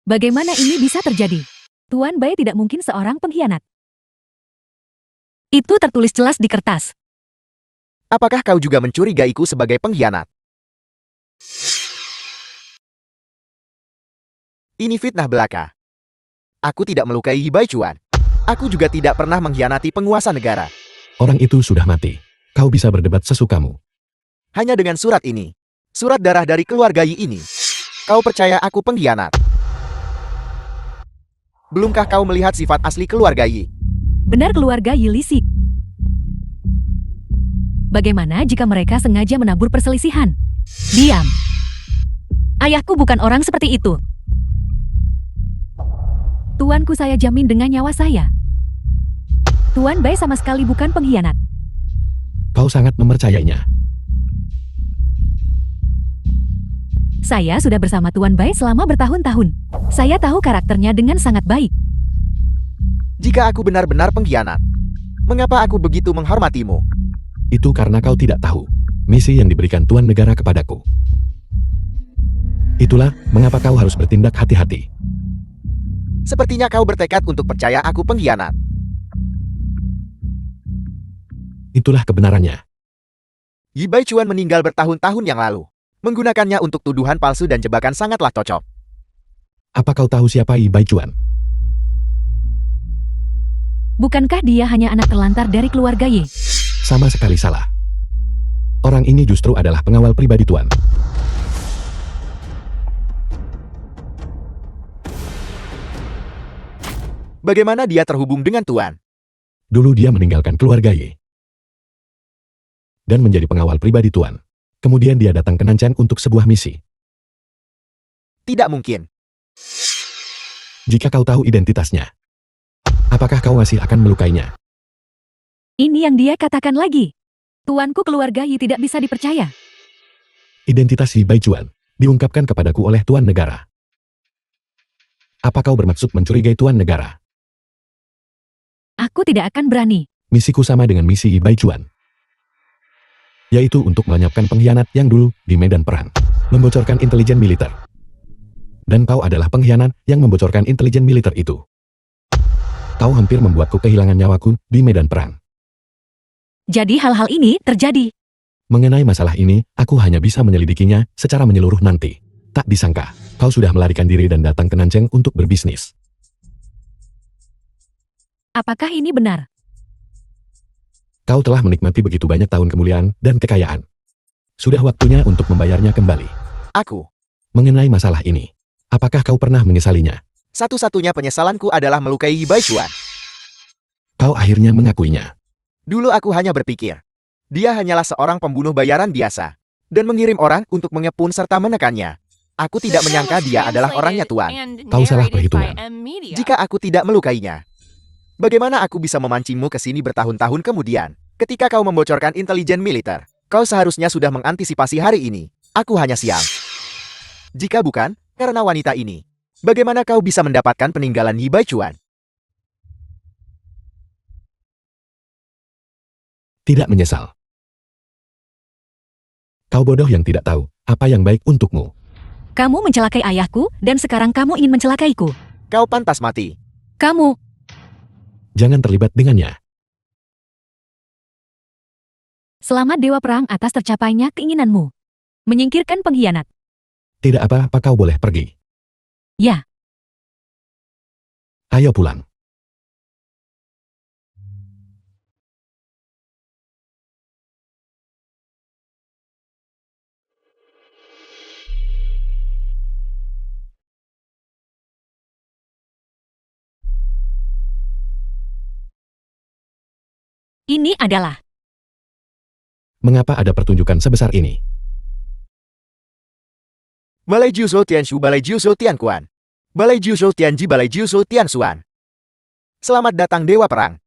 Bagaimana ini bisa terjadi? Tuan Bai tidak mungkin seorang pengkhianat. Itu tertulis jelas di kertas. Apakah kau juga mencurigaiku sebagai pengkhianat? Ini fitnah belaka. Aku tidak melukai Bai Chuan. Aku juga tidak pernah mengkhianati penguasa negara. Orang itu sudah mati. Kau bisa berdebat sesukamu. Hanya dengan surat ini. Surat darah dari keluarga Yi ini. Kau percaya aku pengkhianat? Belumkah kau melihat sifat asli keluarga Yi? Benar keluarga Yi Lisik. Bagaimana jika mereka sengaja menabur perselisihan? Diam. Ayahku bukan orang seperti itu. Tuanku saya jamin dengan nyawa saya. Tuan Bai sama sekali bukan pengkhianat. Kau sangat mempercayainya. Saya sudah bersama Tuan Bai selama bertahun-tahun. Saya tahu karakternya dengan sangat baik. Jika aku benar-benar pengkhianat, mengapa aku begitu menghormatimu? Itu karena kau tidak tahu misi yang diberikan Tuan Negara kepadaku. Itulah mengapa kau harus bertindak hati-hati. Sepertinya kau bertekad untuk percaya aku pengkhianat. Itulah kebenarannya. Yi Bai Chuan meninggal bertahun-tahun yang lalu. Menggunakannya untuk tuduhan palsu dan jebakan sangatlah cocok. Apa kau tahu siapa Yi Bai Chuan? Bukankah dia hanya anak terlantar dari keluarga Ye? Sama sekali salah. Orang ini justru adalah pengawal pribadi Tuan. Bagaimana dia terhubung dengan Tuan? Dulu dia meninggalkan keluarga Ye. Dan menjadi pengawal pribadi Tuan. Kemudian dia datang ke Nanchen untuk sebuah misi. Tidak mungkin. Jika kau tahu identitasnya, apakah kau masih akan melukainya? Ini yang dia katakan lagi. Tuanku keluarga Yi tidak bisa dipercaya. Identitas Yi Baijuan diungkapkan kepadaku oleh Tuan Negara. Apa kau bermaksud mencurigai Tuan Negara? Aku tidak akan berani. Misiku sama dengan misi Yi Baijuan, yaitu untuk melenyapkan pengkhianat yang dulu di medan perang, membocorkan intelijen militer. Dan kau adalah pengkhianat yang membocorkan intelijen militer itu. Kau hampir membuatku kehilangan nyawaku di medan perang. Jadi hal-hal ini terjadi. Mengenai masalah ini, aku hanya bisa menyelidikinya secara menyeluruh nanti. Tak disangka, kau sudah melarikan diri dan datang ke Nanchen untuk berbisnis. Apakah ini benar? Kau telah menikmati begitu banyak tahun kemuliaan dan kekayaan. Sudah waktunya untuk membayarnya kembali. Aku. Mengenai masalah ini, apakah kau pernah menyesalinya? Satu-satunya penyesalanku adalah melukai Yi Baijuan. Kau akhirnya mengakuinya. Dulu aku hanya berpikir, dia hanyalah seorang pembunuh bayaran biasa, dan mengirim orang untuk mengepun serta menekannya. Aku tidak menyangka dia adalah orangnya Tuan. Kau salah perhitungan. Jika aku tidak melukainya, bagaimana aku bisa memancingmu ke sini bertahun-tahun kemudian? Ketika kau membocorkan intelijen militer, kau seharusnya sudah mengantisipasi hari ini. Aku hanya siang. Jika bukan, karena wanita ini, bagaimana kau bisa mendapatkan peninggalan Yi Baijuan? Tidak menyesal. Kau bodoh yang tidak tahu apa yang baik untukmu. Kamu mencelakai ayahku, dan sekarang kamu ingin mencelakaiku. Kau pantas mati. Kamu, Jangan terlibat dengannya. selamat Dewa Perang atas tercapainya keinginanmu. Menyingkirkan pengkhianat. Tidak apa-apa, kau boleh pergi. Ya, Ayo pulang. ini adalah. Mengapa ada pertunjukan sebesar ini? Balai Jiuzhou Tianshu, Balai Jiuzhou Tianquan. Balai Jiuzhou Tianji, Balai Jiuzhou Tianxuan. Selamat datang Dewa Perang.